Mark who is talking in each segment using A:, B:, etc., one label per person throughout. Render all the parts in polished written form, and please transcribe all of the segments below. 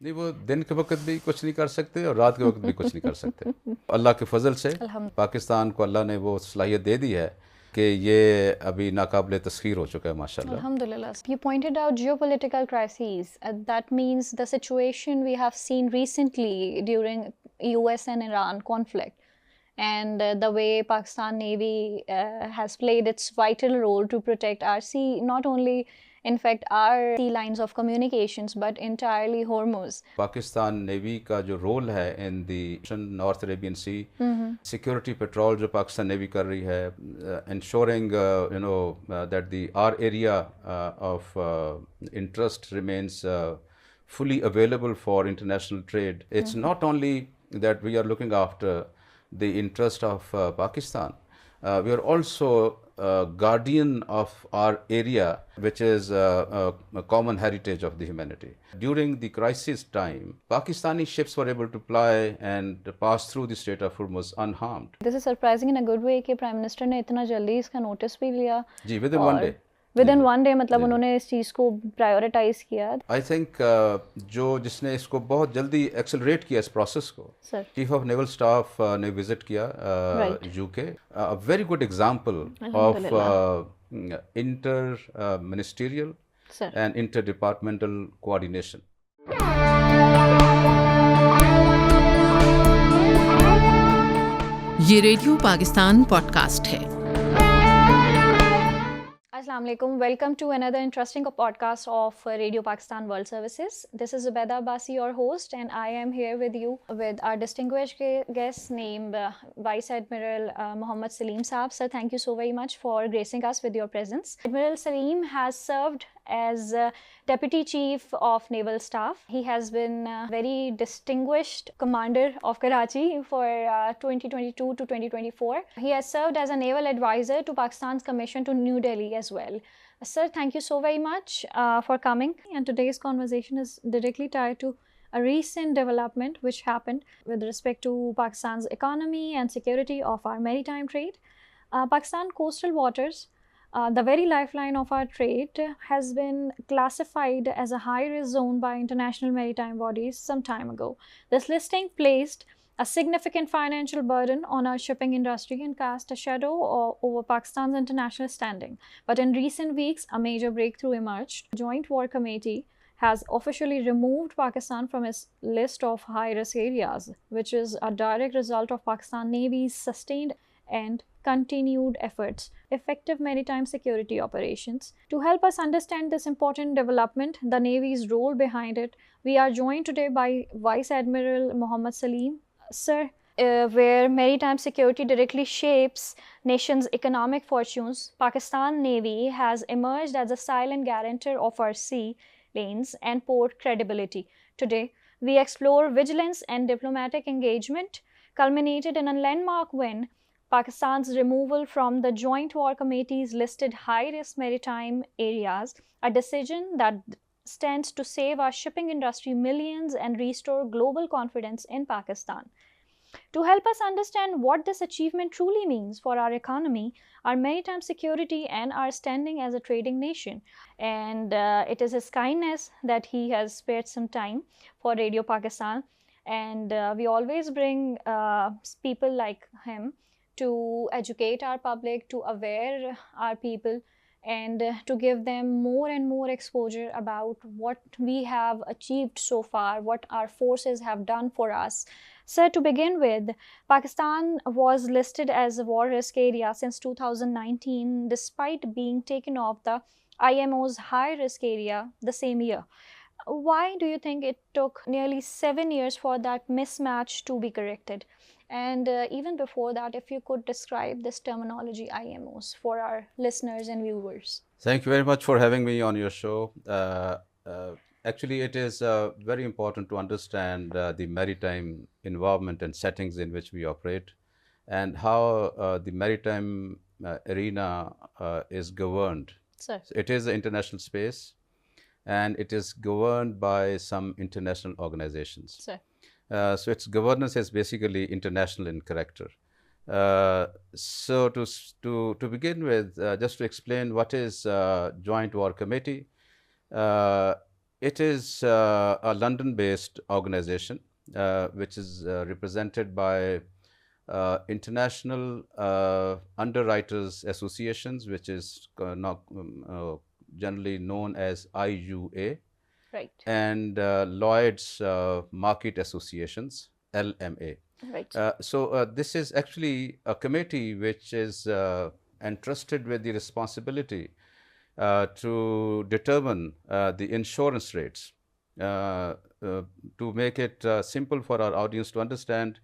A: نہیں وہ دن کے وقت بھی کچھ نہیں کر سکتے اور رات کے وقت بھی کچھ نہیں کر سکتے. اللہ کے فضل سے پاکستان کو اللہ نے وہ صلاحیت دے دی ہے کہ یہ ابھی ناقابل تسخیر ہو چکا ہے ماشاءاللہ.
B: Alhamdulillah. You pointed out geopolitical crises. That means the situation we have seen recently during US and Iran conflict, and the way Pakistan Navy has played its vital role to protect our sea, not only in fact our sea lines of communications, but entirely Hormuz.
A: Pakistan navy کا جو role ہے in the north Arabian sea security patrol جو Pakistan navy کر رہی ہے ensuring that the our area of interest remains fully available for international trade. It's not only that we are looking after the interest of Pakistan, we are also guardian of our area, which is a common heritage of the humanity. During the crisis time, Pakistani ships were able to ply and pass through the Strait of Hormuz unharmed.
B: This is surprising in a good way کہ Prime Minister نے اتنا جلدی اس کا notice بھی لیا.
A: جی within one day.
B: Within one day مطلب انہوں نے اس چیز کو پرائیورٹائز کیا.
A: آئی تھنک جس نے اس کو بہت جلدی ایکسلریٹ کیا اس پروسیس کو, چیف آف نیول اسٹاف نے وزٹ کیا UK. Very good example of inter ministerial and inter departmental coordination.
C: یہ ریڈیو پاکستان پوڈ کاسٹ ہے.
B: Assalamu alaikum. Welcome to another interesting podcast of Radio Pakistan World Services. This is Zubaida Abbasi, your host, and I am here with you with our distinguished guest named Vice Admiral Mohammad Salim Saab. Sir, thank you so very much for gracing us with your presence. Admiral Salim has served as Deputy Chief of Naval Staff. He has been a very distinguished commander of Karachi for 2022 to 2024. He has served as a naval advisor to Pakistan's commission to New Delhi as well. Sir, thank you so very much for coming. And today's conversation is directly tied to a recent development which happened with respect to Pakistan's economy and security of our maritime trade. Pakistan coastal waters, the very lifeline of our trade, has been classified as a high-risk zone by international maritime bodies some time ago. This listing placed a significant financial burden on our shipping industry and cast a shadow over Pakistan's international standing. But in recent weeks, a major breakthrough emerged. The Joint War Committee has officially removed Pakistan from its list of high-risk areas, which is a direct result of Pakistan Navy's sustained and continued efforts, effective maritime security operations. To help us understand this important development, the Navy's role behind it, we are joined today by Vice Admiral Mohammad Salim. Sir, where maritime security directly shapes nation's economic fortunes, Pakistan Navy has emerged as a silent guarantor of our sea lanes and port credibility. Today, we explore vigilance and diplomatic engagement culminated in a landmark win, Pakistan's removal from the Joint War Committee's listed high-risk maritime areas, a decision that stands to save our shipping industry millions and restore global confidence in Pakistan. To help us understand what this achievement truly means for our economy, our maritime security, and our standing as a trading nation, and it is his kindness that he has spared some time for Radio Pakistan, and we always bring people like him to educate our public, to aware our people, and to give them more and more exposure about what we have achieved so far, what our forces have done for us. Sir, to begin with, Pakistan was listed as a war risk area since 2019, despite being taken off the IMO's high risk area the same year. Why do you think it took nearly 7 years for that mismatch to be corrected? And even before that, if you could describe this terminology IMOs for our listeners and viewers.
A: Thank you very much for having me on your show. Actually, it is very important to understand the maritime environment and settings in which we operate, and how the maritime arena is governed.
B: Sir.
A: It is an international space, and it is governed by some international organizations.
B: Sir.
A: So its governance is basically international in character. So to begin with, just to explain what is Joint War Committee, It is a London-based organization which is represented by international underwriters associations, which is generally known as IUA,
B: Right.
A: and Lloyd's Market Associations, LMA.
B: Right.
A: So this is actually a committee which is entrusted with the responsibility to determine the insurance rates. To make it simple for our audience to understand,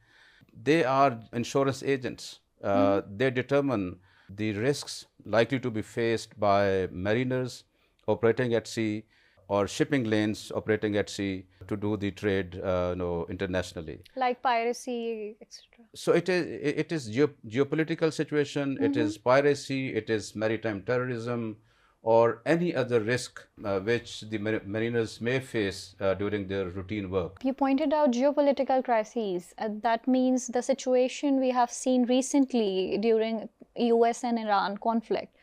A: they are insurance agents. They determine the risks likely to be faced by mariners operating at sea or shipping lanes operating at sea to do the trade internationally.
B: Like piracy, etc.
A: So it is geopolitical situation, it is piracy, it is maritime terrorism, or any other risk which the mariners may face during their routine work.
B: You pointed out geopolitical crises. That means the situation we have seen recently during US and Iran conflict,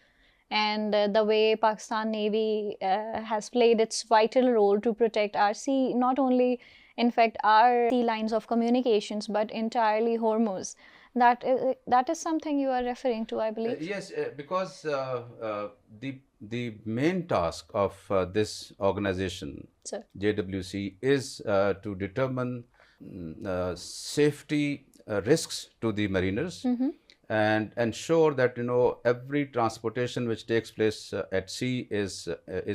B: and the way Pakistan Navy has played its vital role to protect our sea, not only in fact our sea lines of communications, but entirely Hormuz. That is something you are referring to, I believe.
A: Yes, because the main task of this organization,
B: Sir.
A: JWC, is to determine safety risks to the mariners and ensure that every transportation which takes place at sea is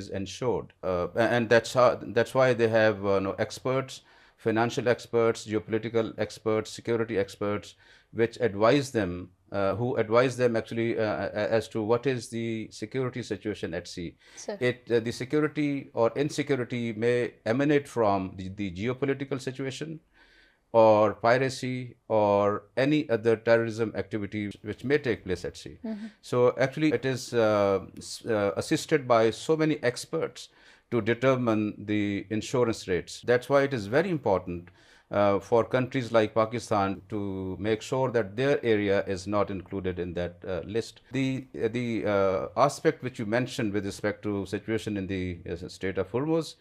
A: ensured, and that's why they have experts, financial experts, geopolitical experts, security experts, which advise them, who advise them actually as to what is the security situation at sea.
B: Sir.
A: The security or insecurity may emanate from the geopolitical situation, or piracy, or any other terrorism activity which may take place at sea. So actually it is assisted by so many experts to determine the insurance rates. That's why it is very important for countries like Pakistan to make sure that their area is not included in that list. The aspect which you mentioned with respect to situation in the Strait of Hormuz,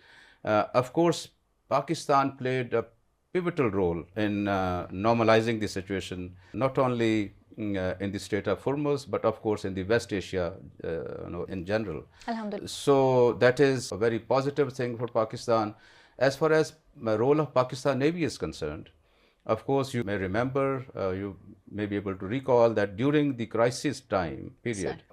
A: of course, Pakistan played a pivotal role in normalizing the situation, not only in the Strait of Hormuz, but of course in the West Asia in general.
B: Alhamdulillah.
A: So that is a very positive thing for Pakistan. As far as the role of Pakistan Navy is concerned, of course you may remember, you may be able to recall that during the crisis time period,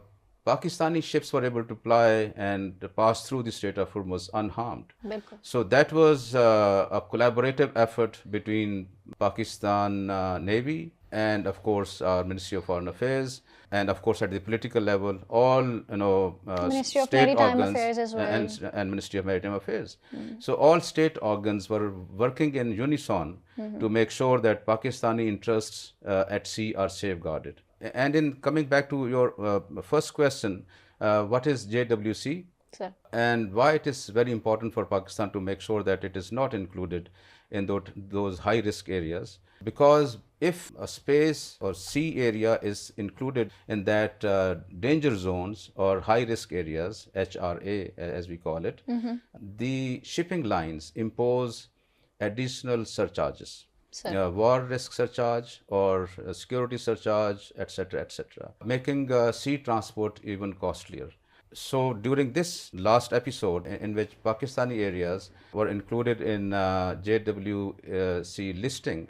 A: Pakistani ships were able to ply and pass through the Strait of Hormuz unharmed.
B: Bilkul.
A: So that was a collaborative effort between Pakistan Navy and of course our Ministry of Foreign Affairs, and of course at the political level, all
B: Ministry of
A: state
B: Maritime
A: organs
B: Affairs as well.
A: and Ministry of Maritime Affairs. So all state organs were working in unison to make sure that Pakistani interests at sea are safeguarded. And in coming back to your first question, what is JWC?
B: Sir.
A: And why it is very important for Pakistan to make sure that it is not included in those high risk areas? Because if a space or sea area is included in that danger zones or high risk areas, HRA as we call it, the shipping lines impose additional surcharges. War risk surcharge or security surcharge, etc., making sea transport even costlier. So during this last episode, in which Pakistani areas were included in JWC listing,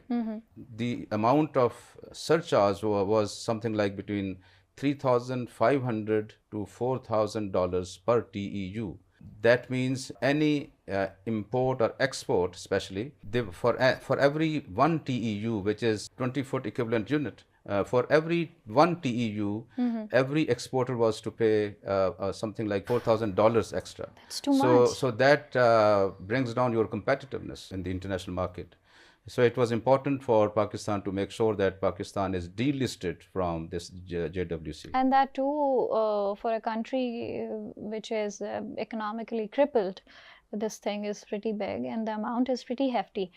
A: the amount of surcharge was something like between $3,500 to $4,000 per TEU. That means any import or export, especially for every 1 TEU, which is 20-foot equivalent unit, for every 1 TEU, every exporter was to pay something like $4,000 extra.
B: That's too much.
A: So that brings down your competitiveness in the international market. So it was important for Pakistan to make sure that Pakistan is delisted from this JWC.
B: And that too for a country which is economically crippled, this thing is pretty big and the amount is pretty hefty.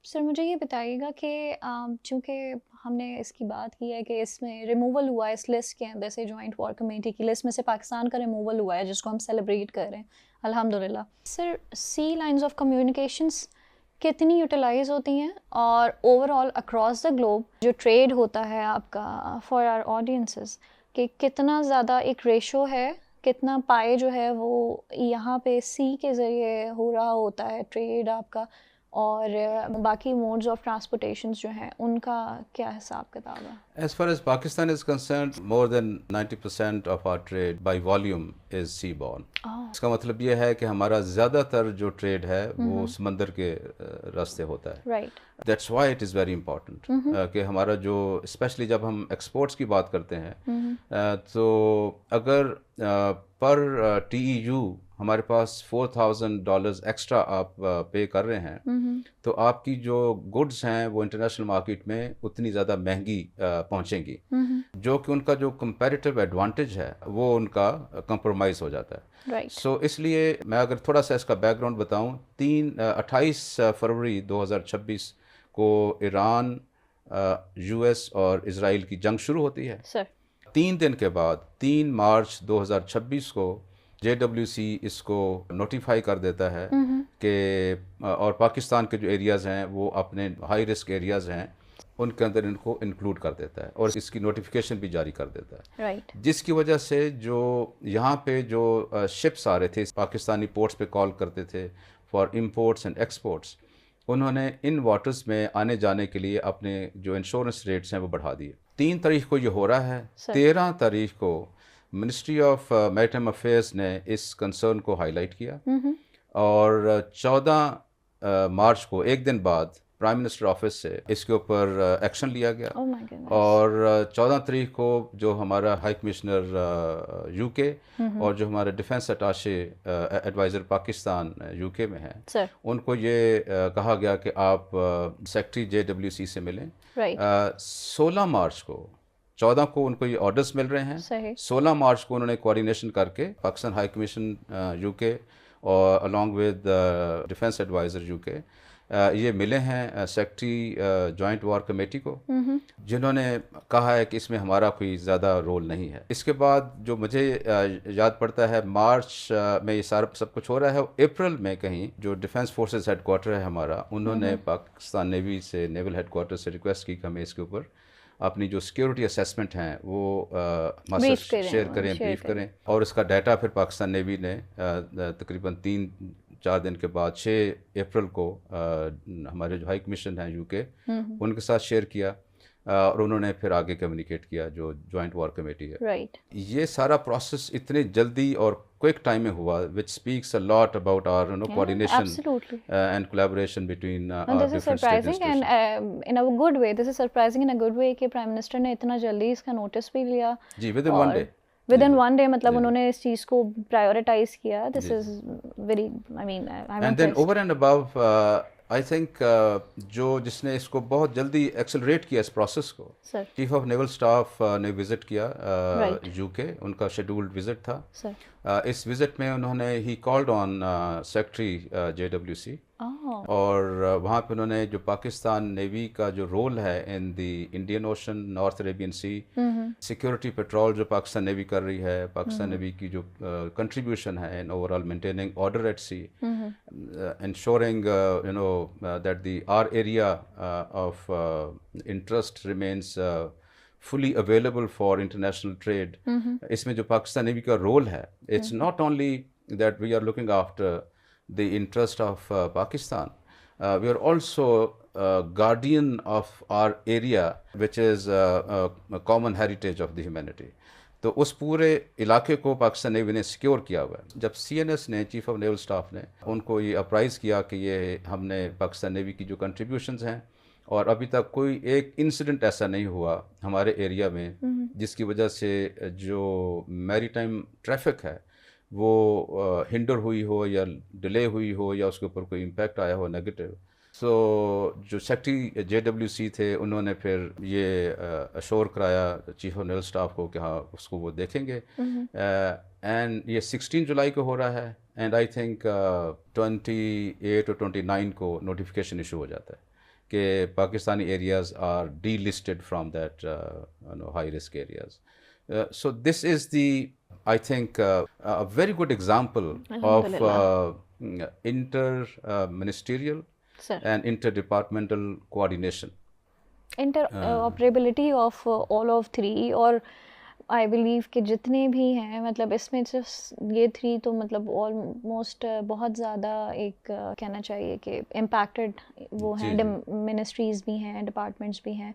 B: سر مجھے یہ بتائیے گا کہ چونکہ ہم نے اس کی بات کی ہے کہ اس میں ریموول ہوا ہے اس لسٹ کے اندر سے، جوائنٹ وار کمیٹی کی لسٹ میں سے پاکستان کا ریموول ہوا ہے جس کو ہم سیلیبریٹ کر رہے ہیں الحمدللہ. سر سی لائنز آف کمیونیکیشنس کتنی یوٹیلائز ہوتی ہیں اور over all across the globe جو ٹریڈ ہوتا ہے آپ کا فار آر آڈینسز کہ کتنا زیادہ ایک ریشو ہے, کتنا پائے جو ہے وہ یہاں پہ سی کے ذریعے ہو رہا ہوتا ہے ٹریڈ آپ کا, اور باقی موڈز آف ٹرانسپورٹیشنز جو ہیں ان کا کیا حساب کتاب ہے؟
A: As far as Pakistan is concerned, more than 90% of our trade by volume is seaborne. اس کا مطلب یہ ہے کہ ہمارا زیادہ تر جو ٹریڈ ہے وہ سمندر کے راستے ہوتا ہے.
B: Right.
A: That's why it is very important کہ ہمارا جو اسپیشلی جب ہم ایکسپورٹس کی بات کرتے ہیں تو اگر پر ٹی ای یو ہمارے پاس $4,000 ایکسٹرا آپ پے کر رہے ہیں تو آپ کی جو گڈس ہیں وہ انٹرنیشنل مارکیٹ میں اتنی زیادہ مہنگی پہنچیں گی, جو کہ ان کا جو کمپیریٹیو ایڈوانٹیج ہے وہ ان کا کمپرومائز ہو جاتا ہے. سو اس لیے میں اگر تھوڑا سا اس کا بیک گراؤنڈ بتاؤں, 28 فروری 2026 کو ایران, یو ایس اور اسرائیل کی جنگ شروع ہوتی ہے. 3 دن کے بعد 3 مارچ 2026 کو JWC اس کو نوٹیفائی کر دیتا ہے کہ اور پاکستان کے جو ایریاز ہیں وہ اپنے ہائی رسک ایریاز ہیں ان کے اندر ان کو انکلوڈ کر دیتا ہے اور اس کی نوٹیفیکیشن بھی جاری کر دیتا ہے. جس کی وجہ سے جو یہاں پہ جو شپس آ رہے تھے پاکستانی پورٹس پہ کال کرتے تھے فار امپورٹس اینڈ ایکسپورٹس, انہوں نے ان واٹرز میں آنے جانے کے لیے اپنے جو انشورنس ریٹس ہیں وہ بڑھا دیے. 3 تاریخ کو یہ ہو رہا ہے. 13 تاریخ کو منسٹری آف میریٹائم افیئرس نے اس کنسرن کو ہائی لائٹ کیا اور 14 مارچ کو ایک دن بعد پرائم منسٹر آفس سے اس کے اوپر ایکشن لیا گیا. اور 14 تاریخ کو جو ہمارا ہائی کمشنر یو کے اور جو ہمارے ڈیفینس اٹاشے ایڈوائزر پاکستان یو کے میں ہیں ان کو یہ کہا گیا کہ آپ سیکٹری JWC سے ملیں. 16 مارچ کو 14 کو ان کو یہ آرڈرز مل رہے ہیں. 16 مارچ کو انہوں نے کوآرڈینیشن کر کے پاکستان ہائی کمیشن یو کے اور along with defence adviser UK یہ ملے ہیں سیکٹری جوائنٹ وار کمیٹی کو, جنہوں نے کہا ہے کہ اس میں ہمارا کوئی زیادہ رول نہیں ہے. اس کے بعد جو مجھے یاد پڑتا ہے مارچ میں یہ سارا سب کچھ ہو رہا ہے. اپریل میں کہیں جو ڈیفینس فورسز ہیڈ کوارٹر ہے ہمارا, انہوں نے پاکستان نیوی سے نیول ہیڈ کوارٹر سے ریکویسٹ کی کہ ہمیں اس کے اوپر اپنی جو سیکیورٹی اسیسمنٹ ہیں وہ شیئر کریں, بریف کریں. اور اس کا ڈیٹا پھر پاکستان نیوی نے تقریباً 3-4 دن کے بعد 6 اپریل کو ہمارے جو ہائی کمیشن ہیں یو کے ان کے ساتھ شیئر کیا اور انہوں نے پھر آگے کمیونیکیٹ کیا جو جوائنٹ وار کمیٹی ہے. یہ سارا پروسیس اتنے جلدی اور کوئک ٹائم میں ہوا which speaks a lot about our coordination and collaboration between our different state institutions.
B: And in a good way, this is surprising in a good way کہ prime minister نے اتنا جلدی اس کا نوٹس بھی لیا.
A: جی within one day.
B: within one day مطلب انہوں نے اس چیز کو پرائیورٹائز کیا. This is very, I mean, I'm
A: and then over and above I think جو جس نے اس کو بہت جلدی ایکسلریٹ کیا اس پروسیس کو, چیف آف نیول اسٹاف نے وزٹ کیا یو کے, ان کا شیڈولڈ وزٹ تھا. اس وزٹ میں انہوں نے he called on secretary JWC اور وہاں پہ انہوں نے جو پاکستان نیوی کا جو رول ہے in the Indian Ocean, north Arabian Sea, security patrol جو پاکستان نیوی کر رہی ہے, پاکستان نیوی کی جو کنٹریبیوشن ہے in overall maintaining order at sea, ensuring that our area of interest remains fully available for international trade. اس میں جو Pakistan navy کا رول ہے, it's not only that we are looking after the interest of Pakistan, we are also guardian of our area which is a common heritage of the humanity. تو اس پورے علاقے کو Pakistan Navy نے secure کیا ہوا ہے. جب CNS نے, چیف آف نیول اسٹاف نے, ان کو یہ اپرائز کیا کہ یہ ہم نے پاکستان نیوی کی جو کنٹریبیوشنز ہیں, اور ابھی تک کوئی ایک انسیڈنٹ ایسا نہیں ہوا ہمارے ایریا میں جس کی وجہ سے جو میری ٹائم ٹریفک ہے وہ ہنڈر ہوئی ہو یا ڈیلے ہوئی ہو یا اس کے اوپر کوئی امپیکٹ آیا ہو نیگیٹو. سو جو سیکٹری JWC تھے انہوں نے پھر یہ اشور کرایا چیف آف نیول اسٹاف کو کہ ہاں اس کو وہ دیکھیں گے. اینڈ یہ 16 جولائی کو ہو رہا ہے, اینڈ آئی تھنک 28 اور 29 کو نوٹیفیکیشن ایشو ہو جاتا ہے کہ Pakistani areas R D listed from that high risk areas. So this is the, I think, a very good example of inter-ministerial and interdepartmental coordination.
B: Interoperability of all of three, اور I believe کہ جتنے بھی ہیں مطلب اس میں یہ three تو مطلب آلموسٹ بہت زیادہ ایک کہنا چاہیے کہ امپیکٹڈ وہ ہیں، منسٹریز بھی ہیں، ڈپارٹمنٹس بھی ہیں،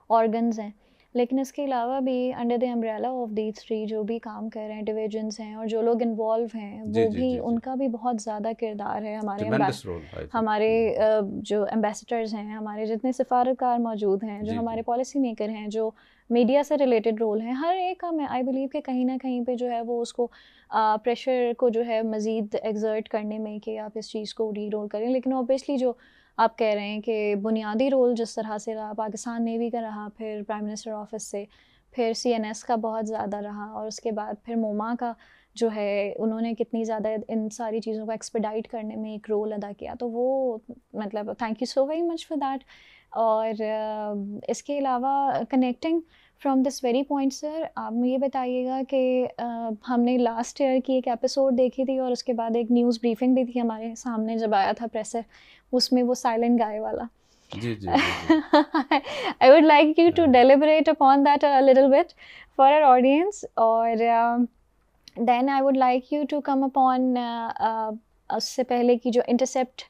B: آرگنز ہیں، لیکن اس کے علاوہ بھی under the umbrella of these three جو بھی کام کر رہے ہیں، ڈویژنس ہیں، اور جو لوگ انوالو ہیں وہ بھی ان کا بھی بہت زیادہ کردار ہے. ہمارے جو ایمبیسڈرز ہیں، ہمارے جتنے سفارتکار موجود ہیں، جو ہمارے پالیسی میکر ہیں، جو میڈیا سے ریلیٹڈ رول ہیں، ہر ایک کا میں آئی بلیو کہ کہیں نہ کہیں پہ جو ہے وہ اس کو پریشر کو جو ہے مزید ایگزرٹ کرنے میں کہ آپ اس چیز کو ری رول کریں. لیکن اوبیسلی جو آپ کہہ رہے ہیں کہ بنیادی رول جس طرح سے رہا پاکستان نیوی کا رہا، پھر پرائم منسٹر آفس سے، پھر CNS کا بہت زیادہ رہا، اور اس کے بعد پھر موما کا جو ہے انہوں نے کتنی زیادہ ان ساری چیزوں کو ایکسپیڈائٹ کرنے میں ایک رول ادا کیا. تو وہ مطلب thank you so very much for that. اور اس کے علاوہ connecting from this very point sir, آپ یہ بتائیے گا کہ ہم نے لاسٹ ایئر کی ایک ایپیسوڈ دیکھی تھی اور اس کے بعد ایک نیوز بریفنگ بھی تھی ہمارے سامنے جب آیا تھا پریسر، اس میں وہ سائلنٹ گائے والا. I would like you to deliberate upon that a little bit for our audience, اور then I would like you to come upon اس سے پہلے کی جو انٹرسیپٹ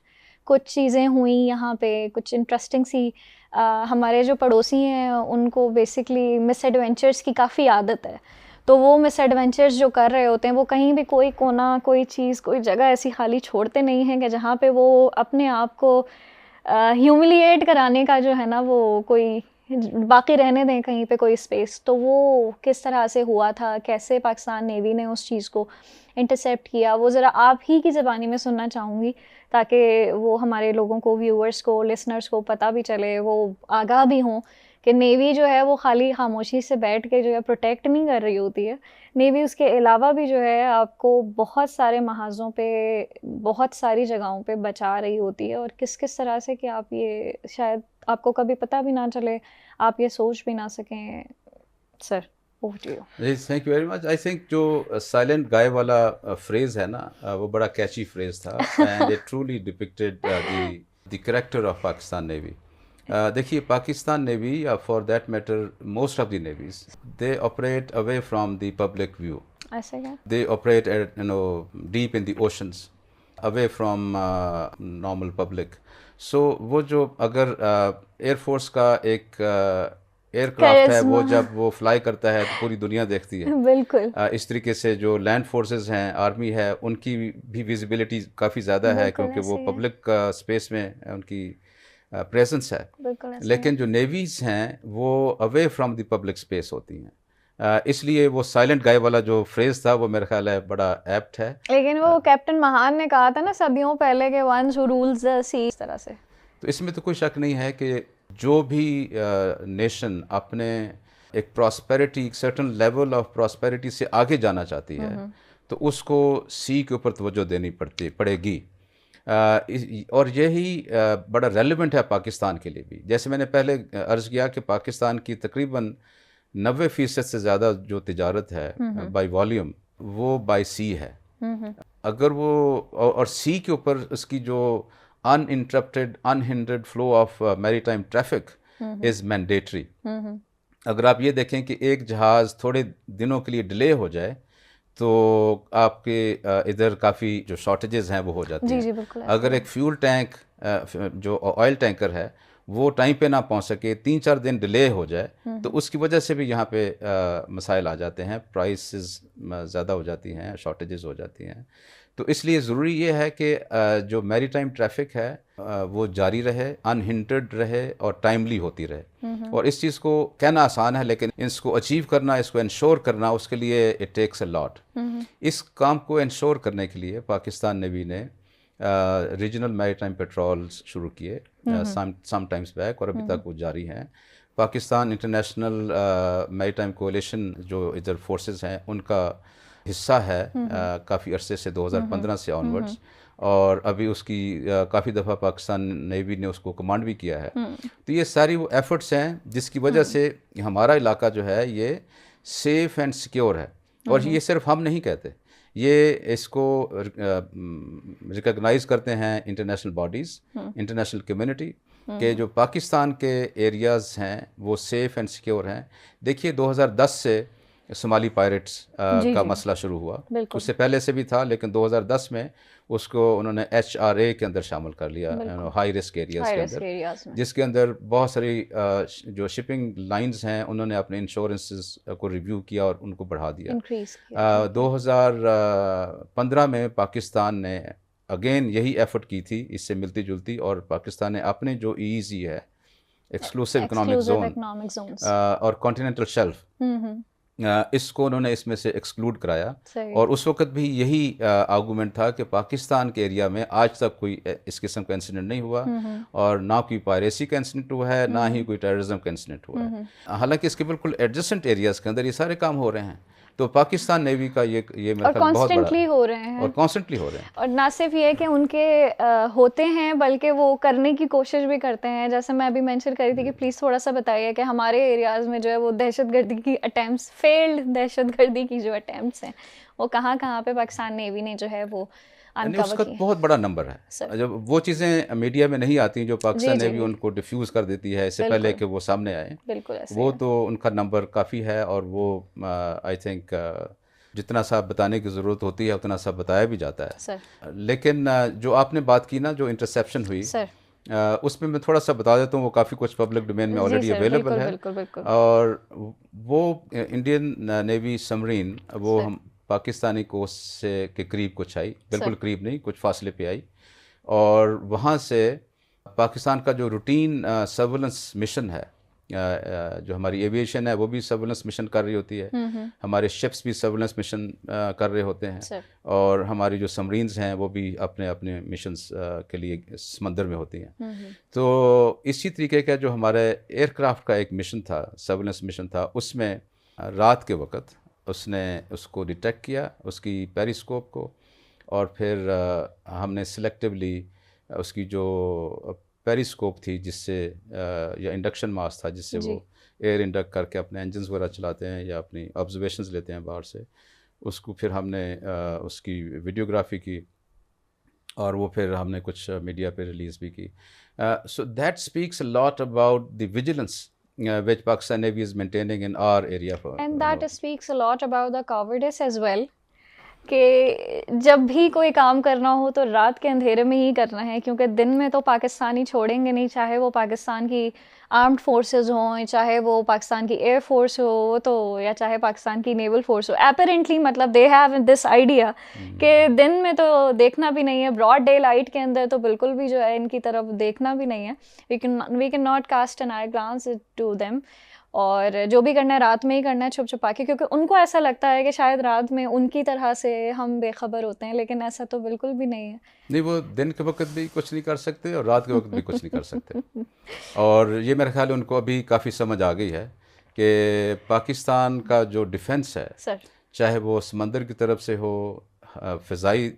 B: کچھ چیزیں ہوئیں یہاں پہ، کچھ انٹرسٹنگ سی. ہمارے جو پڑوسی ہیں ان کو بیسکلی مس ایڈونچرس کی کافی عادت ہے، تو وہ مس ایڈونچرس جو کر رہے ہوتے ہیں وہ کہیں بھی کوئی کونا، کوئی چیز، کوئی جگہ ایسی خالی چھوڑتے نہیں ہیں کہ جہاں پہ وہ اپنے آپ کو ہیوملیٹ کرانے کا جو ہے نا وہ کوئی باقی رہنے دیں کہیں پہ کوئی اسپیس. تو وہ کس طرح سے ہوا تھا، کیسے پاکستان نیوی نے اس چیز کو انٹرسیپٹ کیا، وہ ذرا آپ ہی کی زبانی میں سننا چاہوں گی تاکہ وہ ہمارے لوگوں کو، ویورس کو، لسنرس کو پتہ بھی چلے، وہ آگاہ بھی ہوں کہ نیوی جو ہے وہ خالی خاموشی سے بیٹھ کے جو ہے پروٹیکٹ نہیں کر رہی ہوتی ہے. نیوی اس کے علاوہ بھی جو ہے آپ کو بہت سارے محاذوں پہ، بہت ساری جگہوں پہ بچا رہی ہوتی ہے. اور کس طرح سے کہ آپ یہ شاید آپ کو کبھی پتہ بھی نہ چلے، آپ یہ سوچ بھی نہ سکیں. Sir
A: thank you very much. I think جو سائلنٹ گائے والا فریز ہے نا وہ بڑا کیچی فریز تھا and it truly depicted the character of Pakistan Navy. دیکھیے Pakistan Navy for that matter most of the navies they operate away from the public view. They operate deep in the oceans away from normal public. So وہ جو اگر air force کا ایک year craft ہے وہ جب وہ فلائی کرتا ہے تو پوری دنیا دیکھتی ہے. بالکل اس طریقے سے جو لینڈ فورسز ہیں، آرمی ہے، ان کی بھی ویزیبلٹی کافی زیادہ ہے کیونکہ وہ پبلک اسپیس میں ان کی پریزنس ہے. لیکن جو نیویز ہیں وہ اوے فرام دی پبلک اسپیس ہوتی ہیں. اس لیے وہ سائلنٹ گائے والا جو فریز تھا وہ میرا خیال ہے بڑا ایپٹ ہے.
B: لیکن وہ کیپٹن مہان نے کہا تھا نا صدیوں پہلے کہ ونس ہو رولز دی سی، اس طرح سے.
A: تو اس میں تو کوئی شک نہیں ہے کہ جو بھی نیشن اپنے ایک پراسپیرٹی، ایک سرٹن لیول آف پراسپیرٹی سے آگے جانا چاہتی ہے تو اس کو سی کے اوپر توجہ دینی پڑے گی. اور یہی بڑا ریلیونٹ ہے پاکستان کے لیے بھی. جیسے میں نے پہلے عرض کیا کہ پاکستان کی تقریباً 90% سے زیادہ جو تجارت ہے بائی والیوم وہ بائی سی ہے. اگر وہ اور سی کے اوپر اس کی جو uninterrupted, unhindered flow of maritime traffic is mandatory. اگر آپ یہ دیکھیں کہ ایک جہاز تھوڑے دنوں کے لیے ڈیلے ہو جائے تو آپ کے ادھر کافی جو شارٹیجز ہیں وہ ہو جاتی ہیں. اگر ایک فیول ٹینک جو آئل ٹینکر ہے وہ ٹائم پہ نہ پہنچ سکے، 3-4 دن ڈیلے ہو جائے تو اس کی وجہ سے بھی یہاں پہ مسائل آ جاتے ہیں، پرائسز زیادہ ہو جاتی ہیں، شارٹیجز ہو جاتی ہیں. تو اس لیے ضروری یہ ہے کہ جو میری ٹائم ٹریفک ہے وہ جاری رہے، انہنڈرڈ رہے اور ٹائملی ہوتی رہے. اور اس چیز کو کہنا آسان ہے لیکن اس کو اچیو کرنا، اس کو انشور کرنا، اس کے لیے اٹ ٹیکس اے لاٹ. اس کام کو انشور کرنے کے لیے پاکستان نیوی نے ریجنل میری ٹائم پیٹرولز شروع کیے سم ٹائمز بیک اور ابھی تک وہ جاری ہیں. پاکستان انٹرنیشنل میری ٹائم کولیشن جو ادھر فورسز ہیں ان کا حصہ ہے کافی عرصے سے، 2015 سے آنورڈز، اور ابھی اس کی کافی دفعہ پاکستان نیوی نے اس کو کمانڈ بھی کیا ہے. تو یہ ساری وہ ایفرٹس ہیں جس کی وجہ سے ہمارا علاقہ جو ہے یہ سیف اینڈ سیکیور ہے. اور یہ صرف ہم نہیں کہتے, یہ اس کو ریکگنائز کرتے ہیں انٹرنیشنل باڈیز, انٹرنیشنل کمیونٹی, کہ جو پاکستان کے ایریاز ہیں وہ سیف اینڈ سیکیور ہیں. دیکھیے 2010 سے صومالی پائریٹس کا مسئلہ شروع ہوا, اس سے پہلے سے بھی تھا, لیکن 2010 میں اس کو انہوں نے HRA کے اندر شامل کر لیا, ہائی رسک ایریاز کے اندر, جس کے اندر بہت ساری جو شپنگ لائنز ہیں انہوں نے اپنے انشورنسز کو ریویو کیا اور ان کو بڑھا دیا. 2015 میں پاکستان نے اگین یہی ایفرٹ کی تھی اس سے ملتی جلتی, اور پاکستان نے اپنے جو EEZ ہے, ایکسکلوسیو اکنامک زون اور کانٹیننٹل شیلف, اس کو انہوں نے اس میں سے ایکسکلوڈ کرایا. اور اس وقت بھی یہی آرگومنٹ تھا کہ پاکستان کے ایریا میں آج تک کوئی اس قسم کا انسیڈنٹ نہیں ہوا, اور نہ کوئی پائریسی کا انسیڈنٹ ہوا ہے, نہ ہی کوئی ٹیررزم کا انسیڈنٹ ہوا ہے. حالانکہ اس کے بالکل ایڈجسٹنٹ ایریاز کے اندر یہ سارے کام ہو رہے ہیں. تو پاکستان نیوی کا یہ میرا خیال بہت بڑا
B: ہو رہے ہیں,
A: اور کانسٹنٹلی ہو رہے ہیں.
B: اور نہ صرف یہ کہ ان کے ہوتے ہیں بلکہ وہ کرنے کی کوشش بھی کرتے ہیں. جیسے میں ابھی مینشن کر رہی تھی کہ پلیز تھوڑا سا بتائیے کہ ہمارے ایریاز میں جو ہے وہ دہشت گردی کی اٹیمپٹس, فیلڈ دہشت گردی کی جو اٹیمپٹس ہیں وہ کہاں کہاں پہ پاکستان نیوی نے جو ہے وہ
A: اس کا بہت بڑا نمبر ہے. جب وہ چیزیں میڈیا میں نہیں آتی جو پاکستان نیوی ان کو ڈیفیوز کر دیتی ہے اس سے پہلے کہ وہ سامنے آئیں, وہ تو ان کا نمبر کافی ہے. اور وہ آئی تھنک جتنا سا بتانے کی ضرورت ہوتی ہے اتنا سا بتایا بھی جاتا ہے. لیکن جو آپ نے بات کی نا, جو انٹرسیپشن ہوئی, اس میں تھوڑا سا بتا دیتا ہوں. وہ کافی کچھ پبلک ڈومین میں آلریڈی اویلیبل ہے. اور وہ انڈین نیوی سمرین وہ ہم پاکستانی کوسٹ سے کے قریب کچھ آئی, بالکل قریب نہیں, کچھ فاصلے پہ آئی, اور وہاں سے پاکستان کا جو روٹین سرویلنس مشن ہے, جو ہماری ایویشن ہے وہ بھی سرویلنس مشن کر رہی ہوتی ہے, ہمارے شپس بھی سرویلنس مشن کر رہے ہوتے ہیں, اور ہماری جو سمرینز ہیں وہ بھی اپنے اپنے مشنز کے لیے سمندر میں ہوتی ہیں. تو اسی طریقے کا جو ہمارے ایئر کرافٹ کا ایک مشن تھا, سرویلنس مشن تھا, اس میں رات کے وقت اس نے اس کو ڈیٹیکٹ کیا, اس کی پیریسکوپ کو, اور پھر ہم نے سلیکٹیولی اس کی جو پیریسکوپ تھی جس سے یا انڈکشن ماسک تھا جس سے وہ ایئر انڈکٹ کر کے اپنے انجنز وغیرہ چلاتے ہیں یا اپنی آبزرویشنز لیتے ہیں باہر سے, اس کو پھر ہم نے اس کی ویڈیوگرافی کی, اور وہ پھر ہم نے کچھ میڈیا پہ ریلیز بھی کی. So that speaks a lot about the vigilance which Pakistan Navy is maintaining in our area.
B: And that speaks a lot about the cowardice as well, کہ جب بھی کوئی کام کرنا ہو تو رات کے اندھیرے میں ہی کرنا ہے, کیونکہ دن میں تو پاکستانی چھوڑیں گے نہیں, چاہے وہ پاکستان کی آرمڈ فورسز ہوں, چاہے وہ پاکستان کی ایئر فورس ہو, تو یا چاہے پاکستان کی نیول فورس ہو. اپیرنٹلی مطلب دے ہیو دس آئیڈیا کہ دن میں تو دیکھنا بھی نہیں ہے, براڈ ڈے لائٹ کے اندر تو بالکل بھی جو ہے ان کی طرف دیکھنا بھی نہیں ہے. We can not cast an eye glance to them, اور جو بھی کرنا ہے رات میں ہی کرنا ہے چھپ چھپا کے, کیونکہ ان کو ایسا لگتا ہے کہ شاید رات میں ان کی طرح سے ہم بے خبر ہوتے ہیں, لیکن ایسا تو بالکل بھی نہیں ہے.
A: نہیں, وہ دن کے وقت بھی کچھ نہیں کر سکتے اور رات کے وقت بھی کچھ نہیں کر سکتے. اور یہ میرا خیال ہے ان کو ابھی کافی سمجھ آ گئی ہے کہ پاکستان کا جو ڈیفنس ہے, چاہے وہ سمندر کی طرف سے ہو, فضائی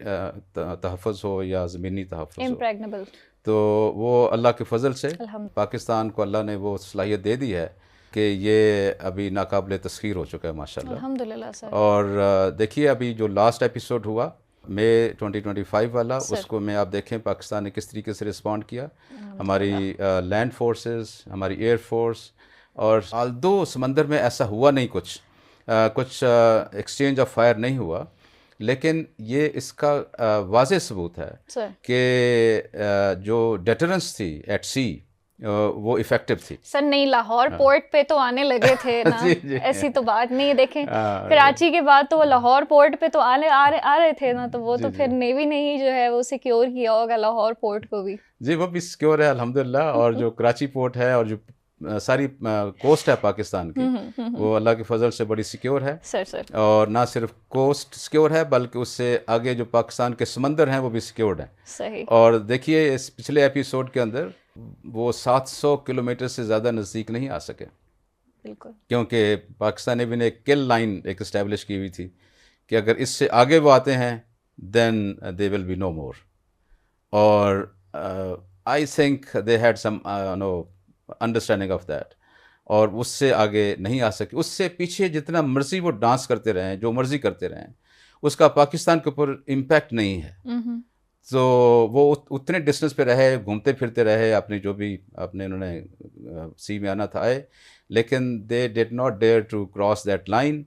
A: تحفظ ہو یا زمینی تحفظ ہو, تو وہ اللہ کے فضل سے پاکستان کو اللہ نے وہ صلاحیت دے دی ہے کہ یہ ابھی ناقابل تسخیر ہو چکا ہے ماشاءاللہ.
B: الحمدللہ سر.
A: اور دیکھیے ابھی جو لاسٹ ایپیسوڈ ہوا مئی 2025 والا, اس کو میں آپ دیکھیں پاکستان نے کس طریقے سے رسپونڈ کیا. ہماری لینڈ فورسز, ہماری ایئر فورس, اور آلدو سمندر میں ایسا ہوا نہیں, کچھ ایکسچینج آف فائر نہیں ہوا, لیکن یہ اس کا واضح ثبوت ہے کہ جو ڈیٹرنس تھی ایٹ سی وہ افیکٹو تھی.
B: سر نہیں, لاہور پورٹ پہ تو آنے لگے تھے نا, ایسی تو بات نہیں. دیکھیں کراچی کے بعد تو وہ لاہور پورٹ پہ تو آ رہے تھے نا, تو وہ تو پھر نیوی نے ہی جو ہے وہ سیکیور کیا ہوگا لاہور پورٹ کو بھی.
A: جی وہ بھی سیکیور ہے الحمدللہ, اور جو کراچی پورٹ ہے اور جو ساری کوسٹ ہے پاکستان کی وہ اللہ کے فضل سے بڑی سیکیور ہے. اور نہ صرف کوسٹ سیکیور ہے بلکہ اس سے آگے جو پاکستان کے سمندر ہیں وہ بھی سیکیورڈ ہیں. اور دیکھیے اس پچھلے ایپیسوڈ کے اندر وہ 700 کلومیٹر سے زیادہ نزدیک نہیں آ سکے, کیونکہ پاکستان نیوی نے ایک کل لائن ایک اسٹیبلش کی ہوئی تھی کہ اگر اس سے آگے وہ آتے ہیں دین دے ول بی نو مور. اور I think they had some understanding of that. اور اس سے آگے نہیں آ سکے. اس سے پیچھے جتنا مرضی وہ ڈانس کرتے رہیں, جو مرضی کرتے رہیں, اس کا پاکستان کے اوپر امپیکٹ نہیں ہے. تو وہ اتنے ڈسٹینس پہ رہے, گھومتے پھرتے رہے, اپنے جو بھی اپنے انہوں نے سی میں آنا تھا آئے, لیکن they did not dare to cross that line,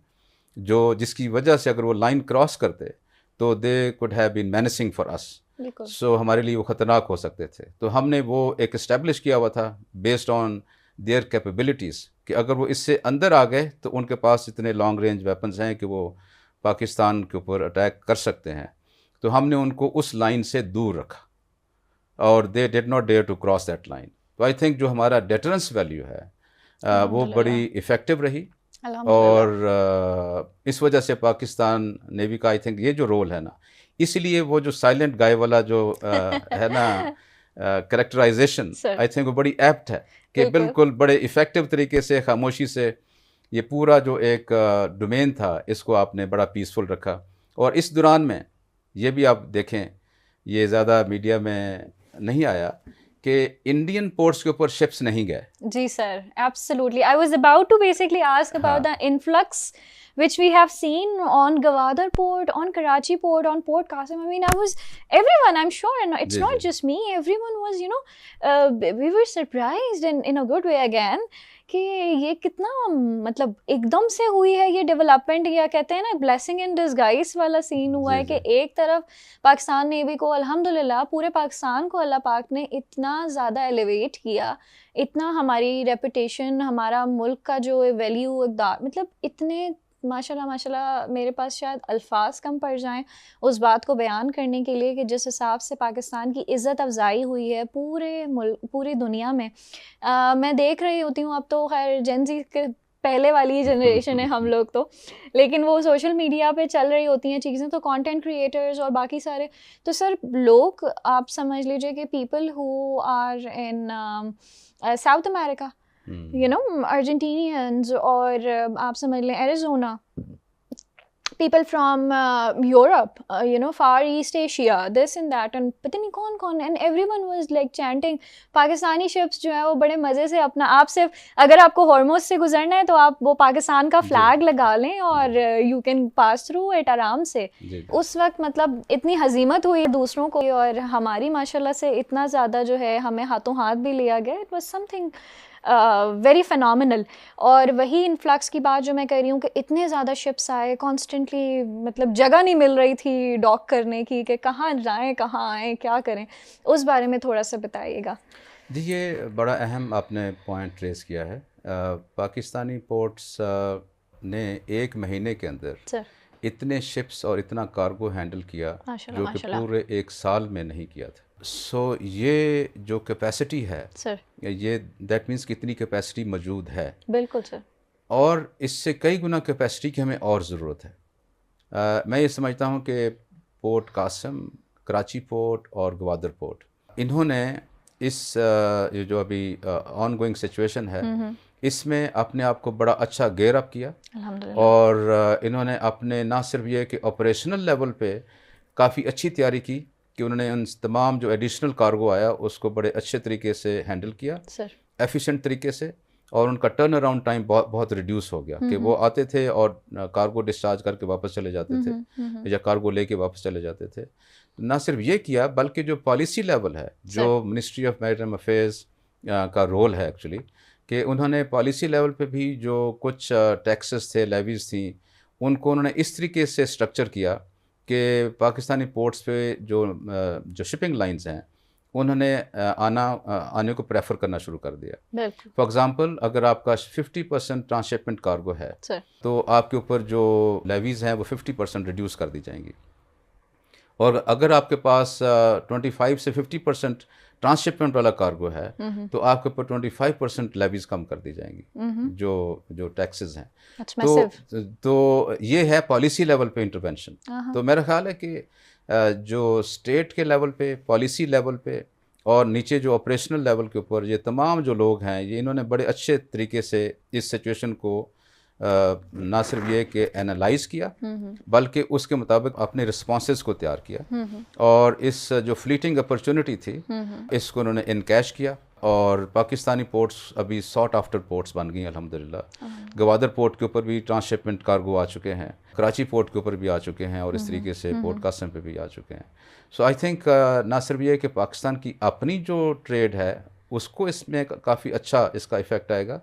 A: جس کی وجہ سے اگر وہ لائن کراس کرتے تو they could have been menacing for us. So ہمارے لیے وہ خطرناک ہو سکتے تھے. تو ہم نے وہ ایک اسٹیبلش کیا ہوا تھا بیسڈ آن دیئر کیپیبلٹیز, کہ اگر وہ اس سے اندر آ گئے تو ان کے پاس اتنے لانگ رینج ویپنز ہیں کہ وہ پاکستان کے اوپر اٹیک کر سکتے ہیں. تو ہم نے ان کو اس لائن سے دور رکھا, اور they did not dare to cross that line. تو آئی تھنک جو ہمارا ڈیٹرنس ویلیو ہے وہ بڑی افیکٹو رہی, اور اس وجہ سے پاکستان نیوی کا آئی تھنک یہ جو رول ہے نا, اس لیے وہ جو سائلنٹ گائے والا جو ہے نا کریکٹرائزیشن, آئی تھنک وہ بڑی ایپٹ ہے, کہ بالکل بڑے افیکٹو طریقے سے خاموشی سے یہ پورا جو ایک ڈومین تھا اس کو آپ نے بڑا پیسفل رکھا. اور اس دوران میں یہ بھی آپ دیکھیں, یہ زیادہ میڈیا میں نہیں آیا کہ انڈین پورٹس کے اوپر شپس نہیں گئے.
B: جی sir, absolutely. I was about to basically ask about the influx which we have seen on Gwadar port, on Karachi port, on Port Qasim. I mean, everyone, I'm sure, and it's not just me, everyone was, we were surprised in a good way again, کہ یہ کتنا مطلب ایک دم سے ہوئی ہے یہ development, یا کہتے ہیں نا بلیسنگ ان ڈسگائز والا سین ہوا ہے, کہ ایک طرف پاکستان نیوی کو الحمدللہ پورے پاکستان کو اللہ پاک نے اتنا زیادہ ایلیویٹ کیا, اتنا ہماری ریپوٹیشن, ہمارا ملک کا جو ویلیو اقدار, مطلب اتنے ماشاءاللہ میرے پاس شاید الفاظ کم پڑ جائیں اس بات کو بیان کرنے کے لیے کہ جس حساب سے پاکستان کی عزت افزائی ہوئی ہے پورے ملک, پوری دنیا میں. میں دیکھ رہی ہوتی ہوں, اب تو خیر جین زی کے پہلے والی جنریشن ہے ہم لوگ تو, لیکن وہ سوشل میڈیا پہ چل رہی ہوتی ہیں چیزیں, تو کانٹینٹ کریٹرز اور باقی سارے, تو سر لوگ آپ سمجھ لیجیے کہ people who are in South America, Argentinians, اور آپ سمجھ لیں Arizona, people from Europe, Far East Asia, this and that, and پتہ نہیں کون کون, and everyone was like chanting. Pakistani ships جو ہے وہ بڑے مزے سے اپنا, آپ صرف اگر آپ کو ہارموز سے گزرنا ہے تو آپ وہ پاکستان کا فلیگ لگا لیں اور you can pass through it آرام سے. اس وقت مطلب اتنی ہزیمت ہوئی دوسروں کو, اور ہماری ماشاءاللہ سے اتنا زیادہ جو ہے ہمیں ہاتھوں ہاتھ بھی لیا گیا. It was something very phenomenal. اور وہی انفلکس کی بات جو میں کہہ رہی ہوں کہ اتنے زیادہ شپس آئے کانسٹنٹلی, مطلب جگہ نہیں مل رہی تھی ڈاک کرنے کی کہ کہاں جائیں کہاں آئیں کیا کریں, اس بارے میں تھوڑا سا بتائیے گا.
A: جی یہ بڑا اہم آپ نے پوائنٹ ریز کیا ہے. پاکستانی پورٹس نے ایک مہینے کے اندر اتنے شپس اور اتنا کارگو ہینڈل کیا جو کہ پورے ایک سال میں نہیں کیا تھا. سو یہ جو کیپیسٹی ہے سر, یہ دیٹ مینس کہ اتنی کیپیسٹی موجود ہے.
B: بالکل سر.
A: اور اس سے کئی گنا کیپیسٹی کی ہمیں اور ضرورت ہے. میں یہ سمجھتا ہوں کہ پورٹ قاسم, کراچی پورٹ اور گوادر پورٹ, انہوں نے اس جو ابھی آن گوئنگ سچویشن ہے اس میں اپنے آپ کو بڑا اچھا گیئر اپ کیا, اور انہوں نے اپنے نہ صرف یہ کہ آپریشنل لیول پہ کافی اچھی تیاری کی کہ انہوں نے ان تمام جو ایڈیشنل کارگو آیا اس کو بڑے اچھے طریقے سے ہینڈل کیا, ایفیشینٹ طریقے سے, اور ان کا ٹرن اراؤنڈ ٹائم بہت ریڈیوس ہو گیا کہ وہ آتے تھے اور کارگو ڈسچارج کر کے واپس چلے جاتے تھے یا کارگو لے کے واپس چلے جاتے تھے. نہ صرف یہ کیا بلکہ جو پالیسی لیول ہے, جو منسٹری آف میریٹائم افیئرز کا رول ہے ایکچولی, کہ انہوں نے پالیسی لیول پہ بھی جو کچھ ٹیکسز تھے, لیویز تھیں, ان کو انہوں نے اس طریقے سے اسٹرکچر کیا کہ پاکستانی پورٹس پہ جو شپنگ لائنز ہیں انہوں نے آنے کو پریفر کرنا شروع کر دیا. فار ایگزامپل اگر آپ کا 50% ٹرانسشپمنٹ کارگو ہے تو آپ کے اوپر جو لیویز ہیں وہ 50% ریڈیوس کر دی جائیں گی, اور اگر آپ کے پاس 25 سے 50% ٹرانسشپمنٹ والا کارگو ہے تو آپ کے اوپر 25% لیویز کم کر دی جائیں گی جو ٹیکسز ہیں. تو یہ ہے پالیسی لیول پہ انٹرونشن. تو میرا خیال ہے کہ جو اسٹیٹ کے لیول پہ, پالیسی لیول پہ, اور نیچے جو آپریشنل لیول کے اوپر یہ تمام جو لوگ ہیں یہ انہوں نے بڑے اچھے طریقے سے اس سچویشن کو نہ صرف یہ کہ اینالائز کیا بلکہ اس کے مطابق اپنے رسپانسز کو تیار کیا, اور اس جو فلیٹنگ اپرچونٹی تھی اس کو انہوں نے انکیش کیا, اور پاکستانی پورٹس ابھی ساٹ آفٹر پورٹس بن گئی الحمدللہ. گوادر پورٹ کے اوپر بھی ٹرانس شپمنٹ کارگو آ چکے ہیں, کراچی پورٹ کے اوپر بھی آ چکے ہیں, اور اس طریقے سے پورٹ قاسم پہ بھی آ چکے ہیں. سو آئی تھنک نہ صرف یہ کہ پاکستان کی اپنی جو ٹریڈ ہے اس کو اس میں کافی اچھا اس کا ایفیکٹ آئے گا,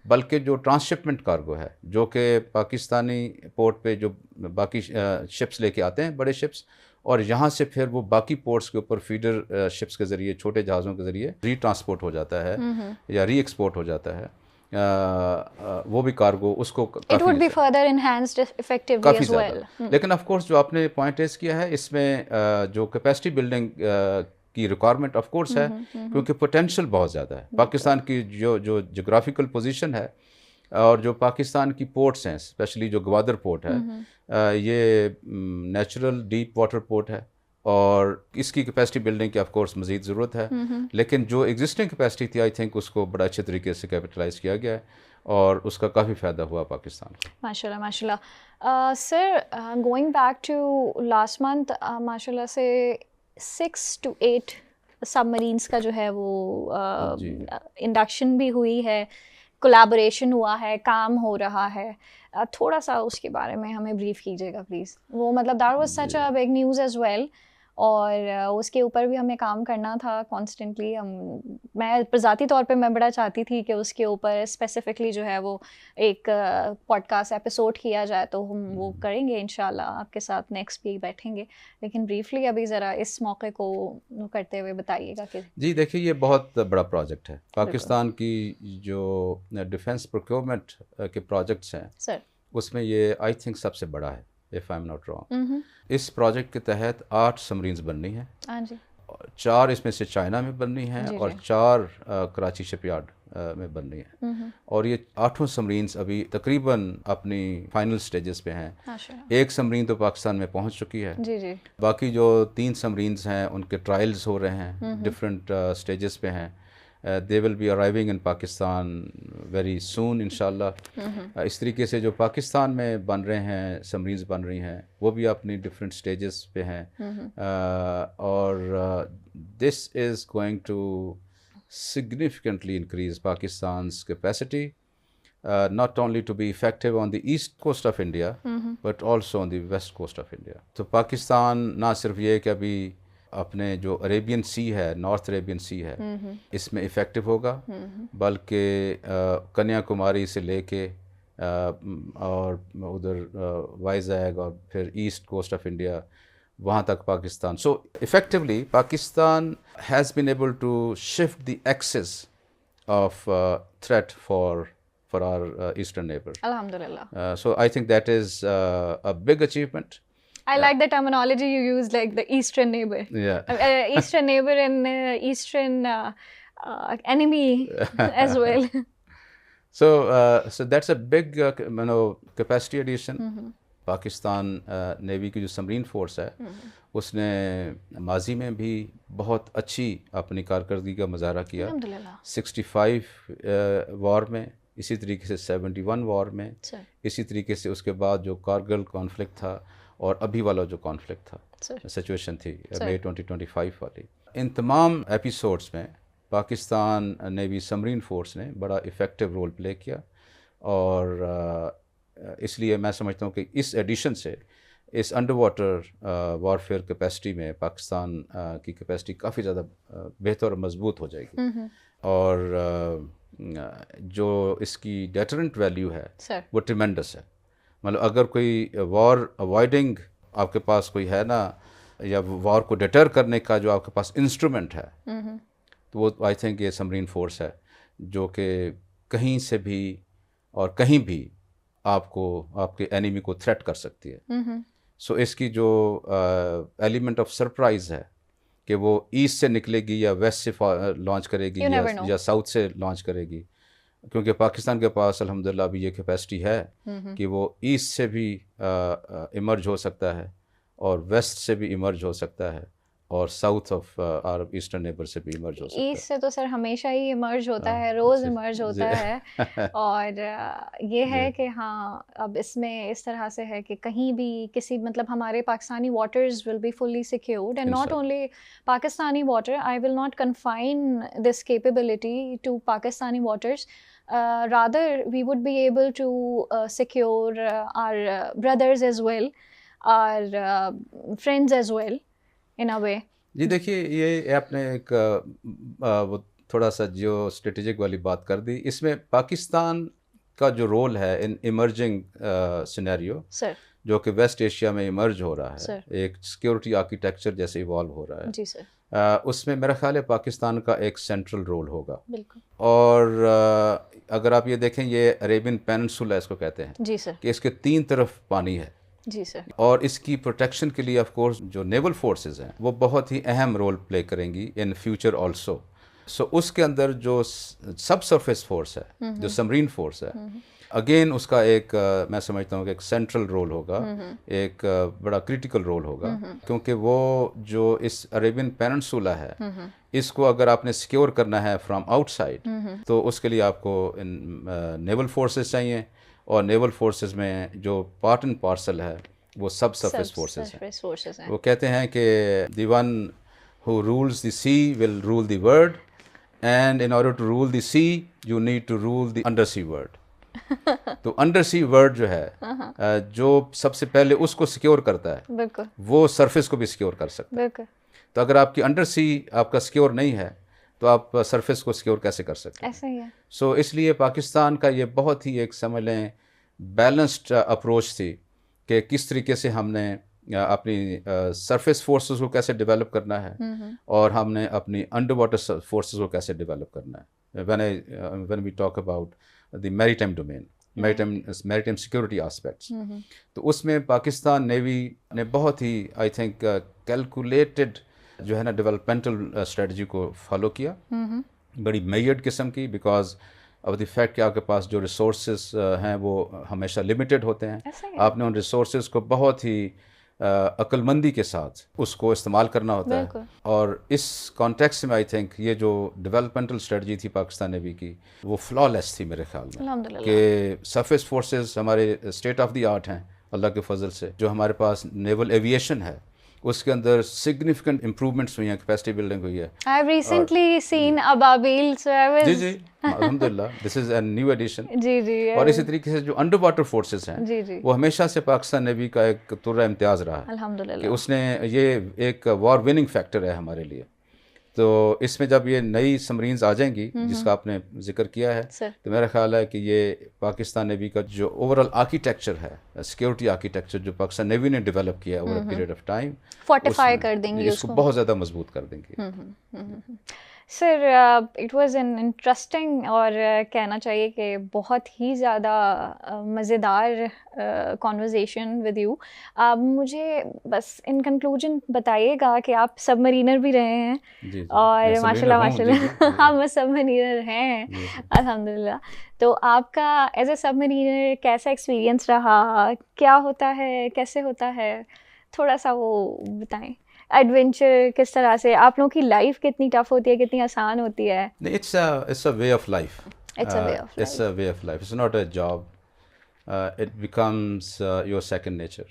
A: بلکہ جو ٹرانس شپمنٹ کارگو ہے جو کہ پاکستانی پورٹ پہ جو باقی شپس لے کے آتے ہیں, بڑے شپس, اور یہاں سے پھر وہ باقی پورٹس کے اوپر فیڈر شپس کے ذریعے, چھوٹے جہازوں کے ذریعے ری ٹرانسپورٹ ہو جاتا ہے یا ری ایکسپورٹ ہو جاتا ہے, وہ بھی کارگو اس کو
B: It would be further enhanced effectively as well.
A: لیکن آف کورس جو آپ نے پوائنٹ ریز کیا ہے, اس میں جو کیپیسٹی بلڈنگ کی ریکوائرمنٹ آف کورس ہے, کیونکہ پوٹینشیل بہت زیادہ ہے. پاکستان کی جو جغرافیکل پوزیشن ہے اور جو پاکستان کی پورٹس ہیں, اسپیشلی جو گوادر پورٹ ہے, یہ نیچرل ڈیپ واٹر پورٹ ہے, اور اس کی کیپیسٹی بلڈنگ کی آف کورس مزید ضرورت ہے. لیکن جو ایگزسٹنگ کیپیسٹی تھی آئی تھنک اس کو بڑا اچھے طریقے سے کیپٹلائز کیا گیا ہے, اور اس کا کافی فائدہ ہوا پاکستان کو.
B: ماشاء اللہ ماشاء اللہ. Sir going back to last month, ماشاء اللہ سے 6 to 8 سب مرینس کا جو ہے وہ انڈکشن بھی ہوئی ہے, کولیبوریشن ہوا ہے, کام ہو رہا ہے. تھوڑا سا اس کے بارے میں ہمیں بریف کیجیے گا پلیز. وہ مطلب that was such a big news as well, اور اس کے اوپر بھی ہمیں کام کرنا تھا کانسٹنٹلی. میں ذاتی طور پہ میں بڑا چاہتی تھی کہ اس کے اوپر اسپیسیفکلی جو ہے وہ ایک پوڈ کاسٹ ایپیسوڈ کیا جائے, تو ہم وہ کریں گے انشاءاللہ آپ کے ساتھ نیکسٹ ویک بیٹھیں گے. لیکن بریفلی ابھی ذرا اس موقع کو کرتے ہوئے بتائیے گا کہ.
A: جی دیکھیے, یہ بہت بڑا پروجیکٹ ہے. پاکستان کی جو ڈیفینس پروکیورمنٹ کے پروجیکٹس ہیں
B: سر,
A: اس میں یہ آئی تھنک سب سے بڑا ہے, if I'm not wrong. اس پروجیکٹ کے تحت 8 سمرینز بننی ہیں. 4 اس میں سے چائنا میں بننی ہیں, اور 4 کراچی شپ یارڈ میں بننی ہیں. اور یہ 8 سمرینز ابھی تقریباً اپنی فائنل سٹیجز پہ ہیں. ایک سمرین تو پاکستان میں پہنچ چکی ہے, باقی جو 3 سمرینز ہیں ان کے ٹرائلز ہو رہے ہیں, ڈفرینٹ سٹیجز پہ ہیں. They will be arriving in Pakistan very soon انشاءاللہ. اس طریقے سے جو پاکستان میں بن رہے ہیں, سمرینز بن رہی ہیں, وہ بھی اپنی ڈفرینٹ سٹیجز پہ ہیں. اور this is going to significantly increase Pakistan's capacity, not only to be effective on the east coast of India, but also on the west coast of India. تو پاکستان نہ صرف یہ کہ ابھی اپنے جو عریبین سی ہے, نارتھ عریبین سی ہے, اس میں افیکٹو ہوگا, بلکہ کنیا کماری سے لے کے اور ادھر وائزیگ اور پھر ایسٹ کوسٹ آف انڈیا, وہاں تک Pakistan. So effectively Pakistan has been able to shift the axis of threat for our eastern neighbour.
B: الحمدللہ.
A: So I think that is a big achievement.
B: I like the terminology you use, like the eastern neighbor.
A: Yeah.
B: Eastern neighbor and eastern enemy as well.
A: So that's a big capacity addition. Pakistan navy کی جو Simran force ہے, اس نے ماضی میں بھی بہت اچھی اپنی کارکردگی کا مظاہرہ کیا. 65 وار میں, اسی طریقے سے 71 وار میں, اسی طریقے سے اس کے بعد جو کارگل کانفلکٹ تھا, اور ابھی والا جو کانفلکٹ تھا, سچویشن تھی مئی 2025 والی, ان تمام ایپیسوڈس میں پاکستان نیوی سمرین فورس نے بڑا افیکٹو رول پلے کیا. اور اس لیے میں سمجھتا ہوں کہ اس ایڈیشن سے اس انڈر واٹر وارفیئر کیپیسٹی میں پاکستان کی کیپیسٹی کافی زیادہ بہتر اور مضبوط ہو جائے گی. اور جو اس کی ڈیٹرنٹ ویلیو ہے وہ ٹریمینڈس ہے. مطلب اگر کوئی وار اوائڈنگ آپ کے پاس کوئی ہے نا, یا وار کو ڈیٹر کرنے کا جو آپ کے پاس انسٹرومنٹ ہے, تو وہ آئی تھنک یہ سمرین فورس ہے, جو کہ کہیں سے بھی اور کہیں بھی آپ کے اینیمی کو تھریٹ کر سکتی ہے. سو اس کی جو ایلیمنٹ آف سرپرائز ہے کہ وہ ایسٹ سے نکلے گی یا ویسٹ سے لانچ کرے گی یا ساؤتھ سے لانچ کرے گی, کیونکہ پاکستان کے پاس الحمدللہ ابھی یہ کیپیسٹی ہے کہ وہ ایسٹ سے بھی ایمرج ہو سکتا ہے اور ویسٹ سے بھی ایمرج ہو سکتا ہے, اور south of our eastern neighbour سے بھی ایمرج ہو سکتا ہے.
B: ایسٹ سے تو سر ہمیشہ ہی ایمرج ہوتا ہے, روز ایمرج ہوتا ہے. اور یہ ہے کہ ہاں اب اس میں اس طرح سے ہے کہ کہیں بھی کسی مطلب ہمارے Pakistani waters will be fully secured, and not only Pakistani water. I will not confine this capability to Pakistani waters. rather we would be able to secure our brothers as well, our friends as well in a way.
A: جی دیکھیے یہ آپ نے ایک وہ تھوڑا سا Jio strategic والی بات کر دی. اس میں پاکستان کا جو رول ہے ان ایمرجنگ سینیریو
B: سر
A: جو کہ ویسٹ ایشیا میں ایمرج ہو رہا ہے,
B: سر
A: ایک سیکیورٹی آرکیٹیکچر جیسے ایوالو ہو رہا ہے,
B: جی سر
A: اس میں میرا خیال ہے پاکستان کا ایک سینٹرل رول ہوگا.
B: بالکل.
A: اور اگر آپ یہ دیکھیں یہ عریبین پیننسولا اس کو کہتے ہیں
B: جی سر
A: کہ اس کے 3 طرف پانی ہے,
B: جی سر
A: اور اس کی پروٹیکشن کے لیے آف کورس جو نیول فورسز ہیں وہ بہت ہی اہم رول پلے کریں گی ان فیوچر آلسو. سو اس کے اندر جو سب سرفیس فورس ہے, جو سمرین فورس ہے, اگین اس کا ایک میں سمجھتا ہوں کہ ایک سینٹرل رول ہوگا, ایک بڑا کریٹیکل رول ہوگا, کیونکہ وہ جو اس عریبین پیننسولا ہے اس کو اگر آپ نے سیکیور کرنا ہے فرام آؤٹ سائڈ تو اس کے لیے آپ کو نیول فورسز چاہیے, اور نیول فورسز میں جو پارٹ اینڈ پارسل ہے وہ سب سرفیس فورسز ہیں. وہ کہتے ہیں کہ the one who rules the sea will rule the world, and in order to rule the sea you need to rule the undersea world. تو انڈر سی ورلڈ جو ہے جو سب سے پہلے اس کو سیکیور کرتا ہے
B: بالکل
A: وہ سرفیس کو بھی سیکیور کر سکتا ہے.
B: بالکل.
A: تو اگر آپ کی انڈر سی آپ کا سیکیور نہیں ہے تو آپ سرفیس کو سیکیور کیسے کر سکتے ہیں؟
B: ایسا ہی ہے.
A: سو اس لیے پاکستان کا یہ بہت ہی ایک سمجھ لیں بیلنسڈ اپروچ تھی کہ کس طریقے سے ہم نے اپنی سرفیس فورسز کو کیسے ڈیولپ کرنا ہے اور ہم نے اپنی انڈر واٹر فورسز کو کیسے ڈیولپ کرنا ہے. when we talk about the maritime domain, maritime security aspects, تو اس میں پاکستان نیوی نے بہت ہی آئی تھنک کیلکولیٹڈ جو ہے نا ڈیولپمنٹل اسٹریٹجی کو فالو کیا, بڑی میجرڈ قسم کی, بیکاز آف دی فیکٹ کہ آپ کے پاس جو ریسورسز ہیں وہ ہمیشہ لمیٹڈ ہوتے ہیں. آپ نے ان ریسورسز کو بہت ہی عقل مندی کے ساتھ اس کو استعمال کرنا ہوتا ہے. اور اس کانٹیکس میں آئی تھنک یہ جو ڈیولپمنٹل اسٹریٹجی تھی پاکستان نیوی کی وہ فلا لیس تھی میرے خیال میں, کہ سرفیس فورسز ہمارے اسٹیٹ آف دی آرٹ ہیں اللہ کے فضل سے. جو ہمارے پاس نیول ایویشن ہے اس کے اندر سگنیفیکنٹ امپرومنٹس ہوئی ہیں, کیپیسٹی بلڈنگ ہوئی ہے.
B: I have recently seen Ababil, so I was
A: جی الحمدللہ دس از اے نیو ایڈیشن.
B: جی جی.
A: اور اسی طریقے سے جو انڈر واٹر فورسز ہیں
B: جی جی
A: وہ ہمیشہ سے پاکستان نیوی کا ایک طرہ امتیاز رہا ہے
B: الحمدللہ
A: کہ اس نے یہ ایک وار وننگ فیکٹر ہے ہمارے لیے. تو اس میں جب یہ نئی سمرینز آ جائیں گی جس کا آپ نے ذکر کیا ہے تو میرا خیال ہے کہ یہ پاکستان نیوی کا جو اوور آل آرکیٹیکچر ہے, سیکیورٹی آرکیٹیکچر جو پاکستان نیوی نے ڈیولپ کیا over a period of time,
B: fortify کر دیں گے
A: اس کو بہت زیادہ مضبوط کر دیں گے.
B: Sir it was an interesting اور کہنا چاہیے کہ بہت ہی زیادہ مزیدار کانورزیشن ود یو. مجھے بس ان کنکلوژن بتائیے گا کہ آپ سب مرینر بھی رہے ہیں اور ماشاء اللہ ہم سب مرینر ہیں الحمد للہ. تو آپ کا ایز اے سب مرینر کیسا ایکسپیرئنس رہا, کیا ہوتا ہے, کیسے ہوتا ہے, تھوڑا سا وہ بتائیں. ایڈونچر کس طرح سے, آپ لوگوں کی لائف کتنی ٹف ہوتی ہے, کتنی آسان ہوتی ہے؟
A: It's a way of life. It's a way of life. It's not a job. It becomes your second nature.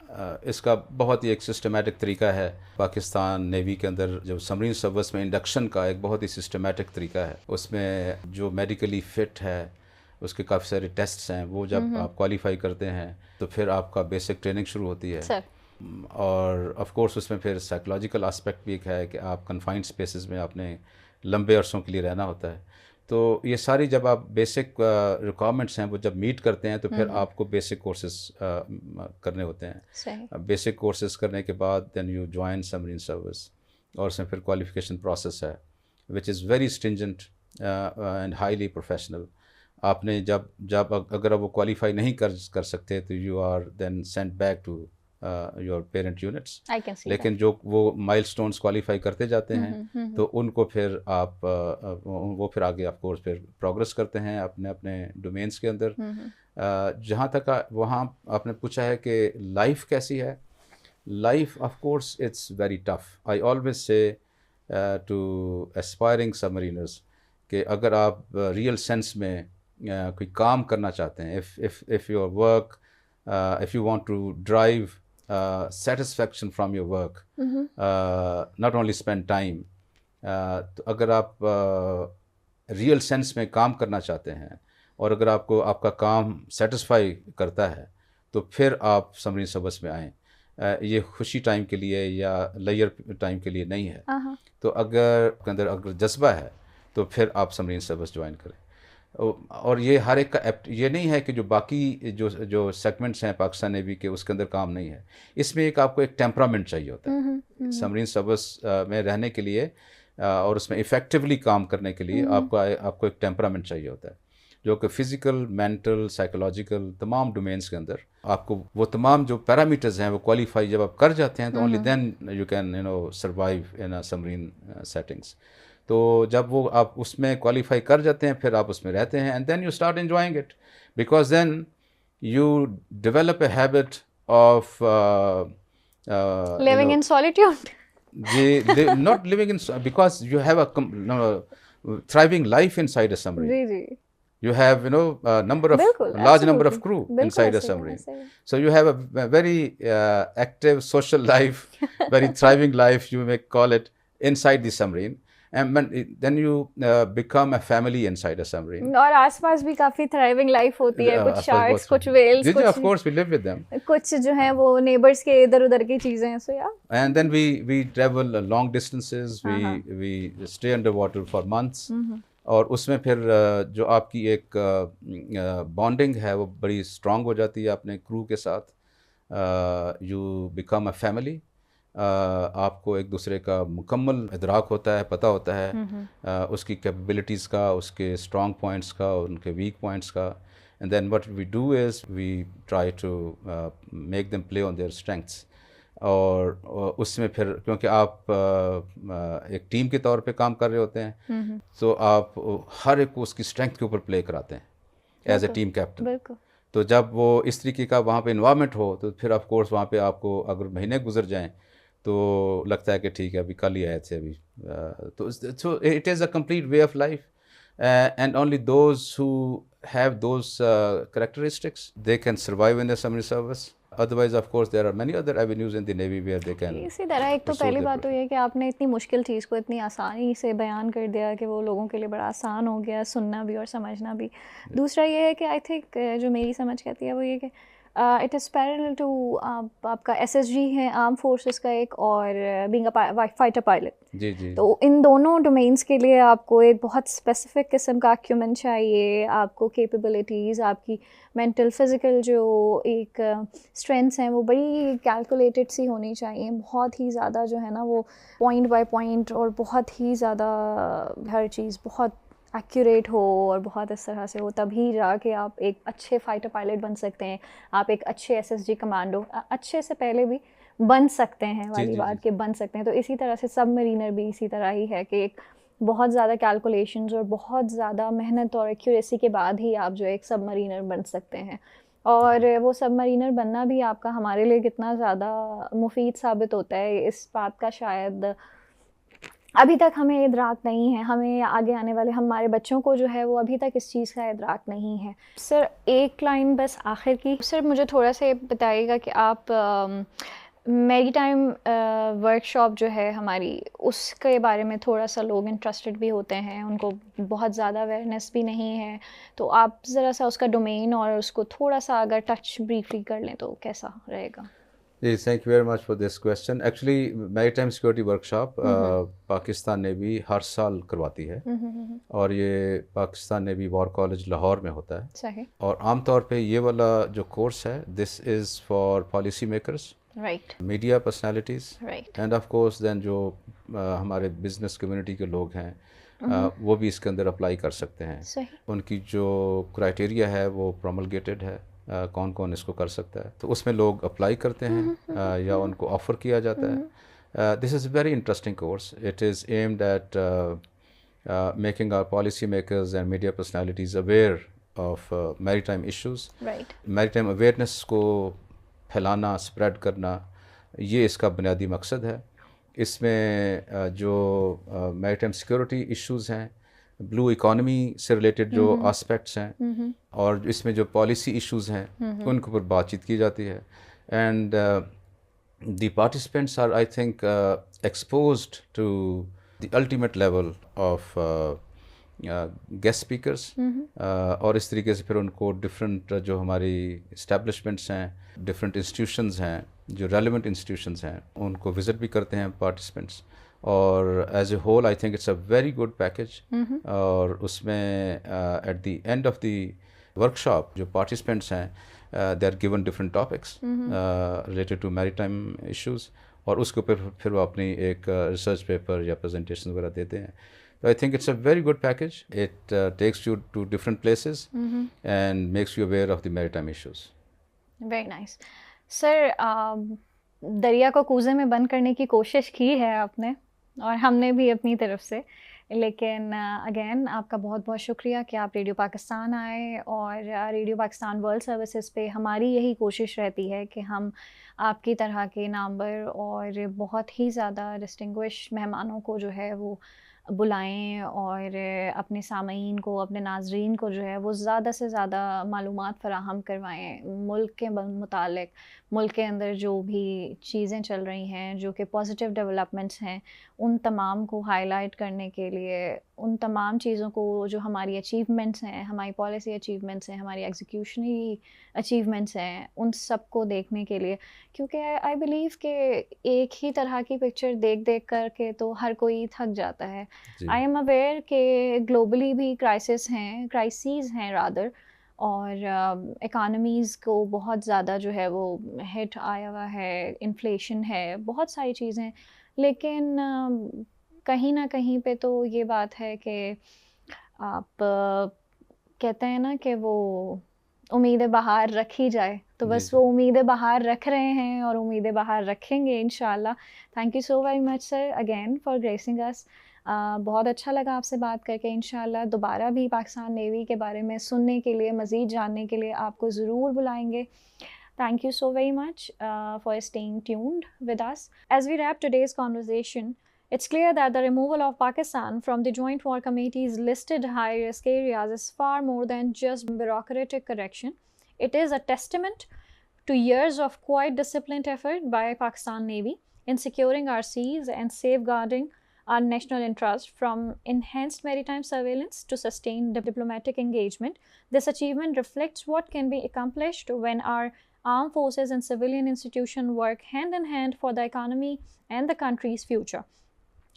A: اس کا بہت ہی ایک سسٹمیٹک طریقہ ہے. پاکستان نیوی کے اندر جو سمرین سروس میں انڈکشن کا ایک بہت ہی سسٹمیٹک طریقہ ہے. اس میں جو میڈیکلی فٹ ہے اس کے کافی سارے ٹیسٹس ہیں, وہ جب آپ کوالیفائی کرتے ہیں تو پھر آپ کا بیسک ٹریننگ شروع ہوتی ہے. اور آف کورس اس میں پھر سائیکولوجیکل اسپیکٹ بھی ایک ہے کہ آپ کنفائنڈ اسپیسز میں آپ نے لمبے عرصوں کے لیے رہنا ہوتا ہے. تو یہ ساری جب آپ بیسک ریکوائرمنٹس ہیں وہ جب میٹ کرتے ہیں تو پھر آپ کو بیسک کورسز کرنے ہوتے ہیں. بیسک کورسز کرنے کے بعد then you join submarine service, اور اس میں پھر کوالیفیکیشن پروسیس ہے which is very stringent and highly professional. آپ نے جب اگر وہ کوالیفائی نہیں کر سکتے تو you are then sent back to your parent units. لیکن جو وہ مائل سٹونز کوالیفائی کرتے جاتے ہیں تو ان کو پھر آپ وہ پھر آگے آف کورس پھر پروگرس کرتے ہیں اپنے اپنے ڈومینس کے اندر. جہاں تک وہاں آپ نے پوچھا ہے کہ لائف کیسی ہے, Life, of course, it's very tough. I always say to aspiring submariners کہ اگر آپ ریئل سینس میں کوئی کام کرنا چاہتے ہیں, if your work, if you want to drive satisfaction from your work, not only spend time, تو اگر آپ ریئل سینس میں کام کرنا چاہتے ہیں اور اگر آپ کو آپ کا کام سیٹسفائی کرتا ہے تو پھر آپ سبمرین سروس میں آئیں. یہ خوشی ٹائم کے لیے یا لیئر ٹائم کے لیے نہیں ہے. تو اگر آپ کے اندر اگر جذبہ ہے تو پھر آپ سبمرین سروس جوائن کریں. اور یہ ہر ایک کا یہ نہیں ہے کہ جو باقی جو سیگمنٹس ہیں پاکستان نیوی کے اس کے اندر کام نہیں ہے. اس میں ایک آپ کو ایک ٹیمپرامنٹ چاہیے ہوتا ہے سبمرین سروس میں رہنے کے لیے, اور اس میں افیکٹولی کام کرنے کے لیے آپ کو ایک ٹیمپرامنٹ چاہیے ہوتا ہے جو کہ فزیکل, مینٹل, سائیکولوجیکل تمام ڈومینس کے اندر آپ کو وہ تمام جو پیرامیٹرز ہیں وہ کوالیفائی جب آپ کر جاتے ہیں تو only then you can survive in submarine settings. تو جب وہ آپ اس میں کوالیفائی کر جاتے ہیں پھر آپ اس میں رہتے ہیں, and then you start enjoying it, because then you develop a habit of
B: living in solitude.
A: not living in, because you have a thriving life inside a submarine.
B: جی
A: You have large number of crew inside a submarine. So you have a very active social life, very thriving life, you may call it, inside the submarine. And then you become a family inside a submarine.
B: اور آس پاس بھی کافی thriving life ہوتی ہے, کچھ sharks, کچھ Wales,
A: of course we live with them.
B: کچھ جو ہیں وہ نیبرز کے ادھر ادھر کی چیزیں ہیں. So yeah.
A: And then we travel long distances, we stay underwater for months. اور اس میں پھر جو آپ کی ایک بانڈنگ ہے وہ بڑی اسٹرانگ ہو جاتی ہے اپنے کرو کے ساتھ. You become a family. آپ کو ایک دوسرے کا مکمل ادراک ہوتا ہے, پتہ ہوتا ہے اس کی کیپیبلٹیز کا, اس کے اسٹرانگ پوائنٹس کا, ان کے ویک پوائنٹس کا. And then what we do is we try to make them play on their strengths. اور اس میں پھر کیونکہ آپ ایک ٹیم کے طور پہ کام کر رہے ہوتے ہیں تو آپ ہر ایک کو اس کی اسٹرینتھ کے اوپر پلے کراتے ہیں ایز اے ٹیم کیپٹن. تو جب وہ اس طریقے کا وہاں پہ انوائرمنٹ ہو تو پھر آف کورس وہاں پہ آپ کو اگر مہینے گزر جائیں تو لگتا ہے کہ ٹھیک ہے ابھی کل ہی آئے تھے ابھی. تو it is a complete way of life, and only those who have those characteristics they can survive in the submarine service. Otherwise, of course, there are many other avenues in the Navy where they can.
B: اسی طرح ایک تو پہلی بات تو یہ کہ آپ نے اتنی مشکل چیز کو اتنی آسانی سے بیان کر دیا کہ وہ لوگوں کے لیے بڑا آسان ہو گیا سننا بھی اور سمجھنا بھی. دوسرا یہ ہے کہ آئی تھنک جو میری سمجھ کہتی ہے وہ یہ کہ اٹ از پیرل ٹو آپ کا ایس ایس جی ہے آرم فورسز کا ایک, اور بینگ اے فائٹر پائلٹ.
A: جی
B: تو ان دونوں ڈومینس کے لیے آپ کو ایک بہت اسپیسیفک قسم کا ایکیومن چاہیے. آپ کو کیپیبلٹیز, آپ کی مینٹل فزیکل جو ایک اسٹرینتھس ہیں وہ بڑی کیلکولیٹڈ سی ہونی چاہیے. بہت ہی زیادہ جو ہے نا وہ پوائنٹ بائی پوائنٹ اور بہت ہی زیادہ ہر چیز بہت ایکوریٹ ہو اور بہت اس طرح سے ہو, تبھی جا کے آپ ایک اچھے فائٹر پائلٹ بن سکتے ہیں. آپ ایک اچھے ایس ایس جی کمانڈو اچھے سے پہلے بھی بن سکتے ہیں والی بات کہ بن سکتے ہیں. تو اسی طرح سے سب مرینر بھی اسی طرح ہی ہے کہ ایک بہت زیادہ کیلکولیشنز اور بہت زیادہ محنت اور ایکوریسی کے بعد ہی آپ جو ایک سب مرینر بن سکتے ہیں. اور وہ سب مرینر بننا بھی آپ کا ہمارے لیے کتنا زیادہ مفید ثابت ہوتا ہے اس بات کا شاید ابھی تک ہمیں ادراک نہیں ہے. ہمیں آگے آنے والے ہمارے بچوں کو جو ہے وہ ابھی تک اس چیز کا ادراک نہیں ہے. سر ایک لائن بس آخر کی, سر مجھے تھوڑا سا بتائیے گا کہ آپ میری ٹائم ورک شاپ جو ہے ہماری اس کے بارے میں تھوڑا سا لوگ انٹرسٹڈ بھی ہوتے ہیں, ان کو بہت زیادہ اویئرنیس بھی نہیں ہے, تو آپ ذرا سا اس کا ڈومین اور اس کو تھوڑا سا اگر ٹچ بریفلی کر لیں تو کیسا رہے گا؟
A: جی, thank you very much for this question. Actually maritime security workshop Pakistan Navy ہر سال کرواتی ہے, اور یہ Pakistan Navy War College Lahore میں ہوتا ہے.
B: صحیح.
A: اور عام طور پہ یہ والا جو کورس ہے this is for policy makers,
B: right,
A: media personalities,
B: right,
A: and of course then جو ہمارے بزنس کمیونٹی کے لوگ ہیں وہ بھی اس کے اندر اپلائی کر سکتے ہیں. ان کی جو کرائٹیریا ہے وہ پروملگیٹڈ ہے, کون کون اس کو کر سکتا ہے, تو اس میں لوگ اپلائی کرتے ہیں یا ان کو آفر کیا جاتا ہے. This is a very interesting course. It is aimed at making our policy makers and media personalities aware of maritime issues. Maritime awareness کو پھیلانا, اسپریڈ کرنا یہ اس کا بنیادی مقصد ہے. اس میں جو میریٹائم سیکورٹی ایشوز ہیں, بلو اکانومی سے ریلیٹڈ جو آسپیکٹس ہیں, اور اس میں جو پالیسی ایشوز ہیں ان کے اوپر بات چیت کی جاتی ہے. And the participants are I think exposed to the ultimate level of guest speakers, اور اس طریقے سے پھر ان کو ڈفرینٹ جو ہماری اسٹیبلشمنٹس ہیں, ڈفرینٹ انسٹیٹیوشنز ہیں, جو ریلیونٹ انسٹیٹیوشنز ہیں, ان کو وزٹ بھی کرتے ہیں پارٹیسپینٹس. اور as a whole I think it's a very good package. اور اس میں at the end of the workshop جو پارٹیسپینٹس ہیں they are given different topics related to maritime issues, اور اس کے اوپر پھر وہ اپنی ایک ریسرچ پیپر یا پریزنٹیشن وغیرہ دیتے ہیں. So I think it's a very good package. It takes you to different places and makes you aware of the maritime issues.
B: Very nice. Sir, دریا کو کوزے میں بند کرنے کی کوشش کی ہے آپ نے, اور ہم نے بھی اپنی طرف سے, لیکن اگین آپ کا بہت بہت شکریہ کہ آپ ریڈیو پاکستان آئے. اور ریڈیو پاکستان ورلڈ سروسز پہ ہماری یہی کوشش رہتی ہے کہ ہم آپ کی طرح کے نامور اور بہت ہی زیادہ ڈسٹنگوش مہمانوں کو جو ہے وہ بلائیں, اور اپنے سامعین کو, اپنے ناظرین کو جو ہے وہ زیادہ سے زیادہ معلومات فراہم کروائیں ملک کے متعلق. ملک کے اندر جو بھی چیزیں چل رہی ہیں, جو کہ پازیٹیو ڈیولپمنٹس ہیں, ان تمام کو ہائی لائٹ کرنے کے لیے, ان تمام چیزوں کو جو ہماری اچیومنٹس ہیں, ہماری پالیسی اچیومنٹس ہیں, ہماری ایگزیکیوشنری اچیومنٹس ہیں, ان سب کو دیکھنے کے لیے. کیونکہ آئی بلیو کہ ایک ہی طرح کی پکچر دیکھ کر کے تو ہر کوئی تھک جاتا ہے. آئی ایم اویئر کہ گلوبلی بھی کرائسیز ہیں رادر, اور اکانومیز کو بہت زیادہ جو ہے وہ ہٹ آیا ہوا ہے, انفلیشن ہے, بہت ساری چیزیں. لیکن کہیں نہ کہیں پہ تو یہ بات ہے کہ آپ کہتے ہیں نا کہ وہ امید بہار رکھی جائے, تو بس وہ امید بہار رکھ رہے ہیں اور امید بہار رکھیں گے انشاءاللہ. Thank you so very much sir again for gracing us. بہت اچھا لگا آپ سے بات کر کے. انشاءاللہ دوبارہ بھی پاکستان نیوی کے بارے میں سننے کے لیے, مزید جاننے کے لیے آپ کو ضرور بلائیں گے. Thank you so very much for staying tuned with us. As we wrap today's conversation, it's clear that the removal of Pakistan from the Joint War Committee's listed high-risk areas is far more than just bureaucratic correction. It is a testament to years of quite disciplined effort by Pakistan Navy in securing our seas and safeguarding our national interest, from enhanced maritime surveillance to sustained diplomatic engagement. This achievement reflects what can be accomplished when our armed forces and civilian institutions work hand in hand for the economy and the country's future.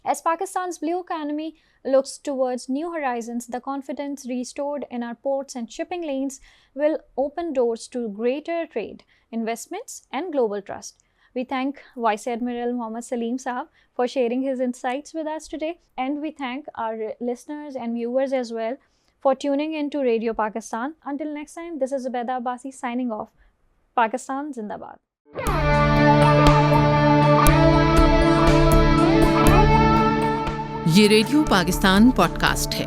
B: As Pakistan's blue economy looks towards new horizons, the confidence restored in our ports and shipping lanes will open doors to greater trade, investments, and global trust. We thank Vice Admiral Mohammad Salim Saab for sharing his insights with us today, and we thank our listeners and viewers as well for tuning in to Radio Pakistan. Until next time, this is Zubaida Abbasi signing off. Pakistan Zindabad.
C: یہ radio Pakistan podcast ہے.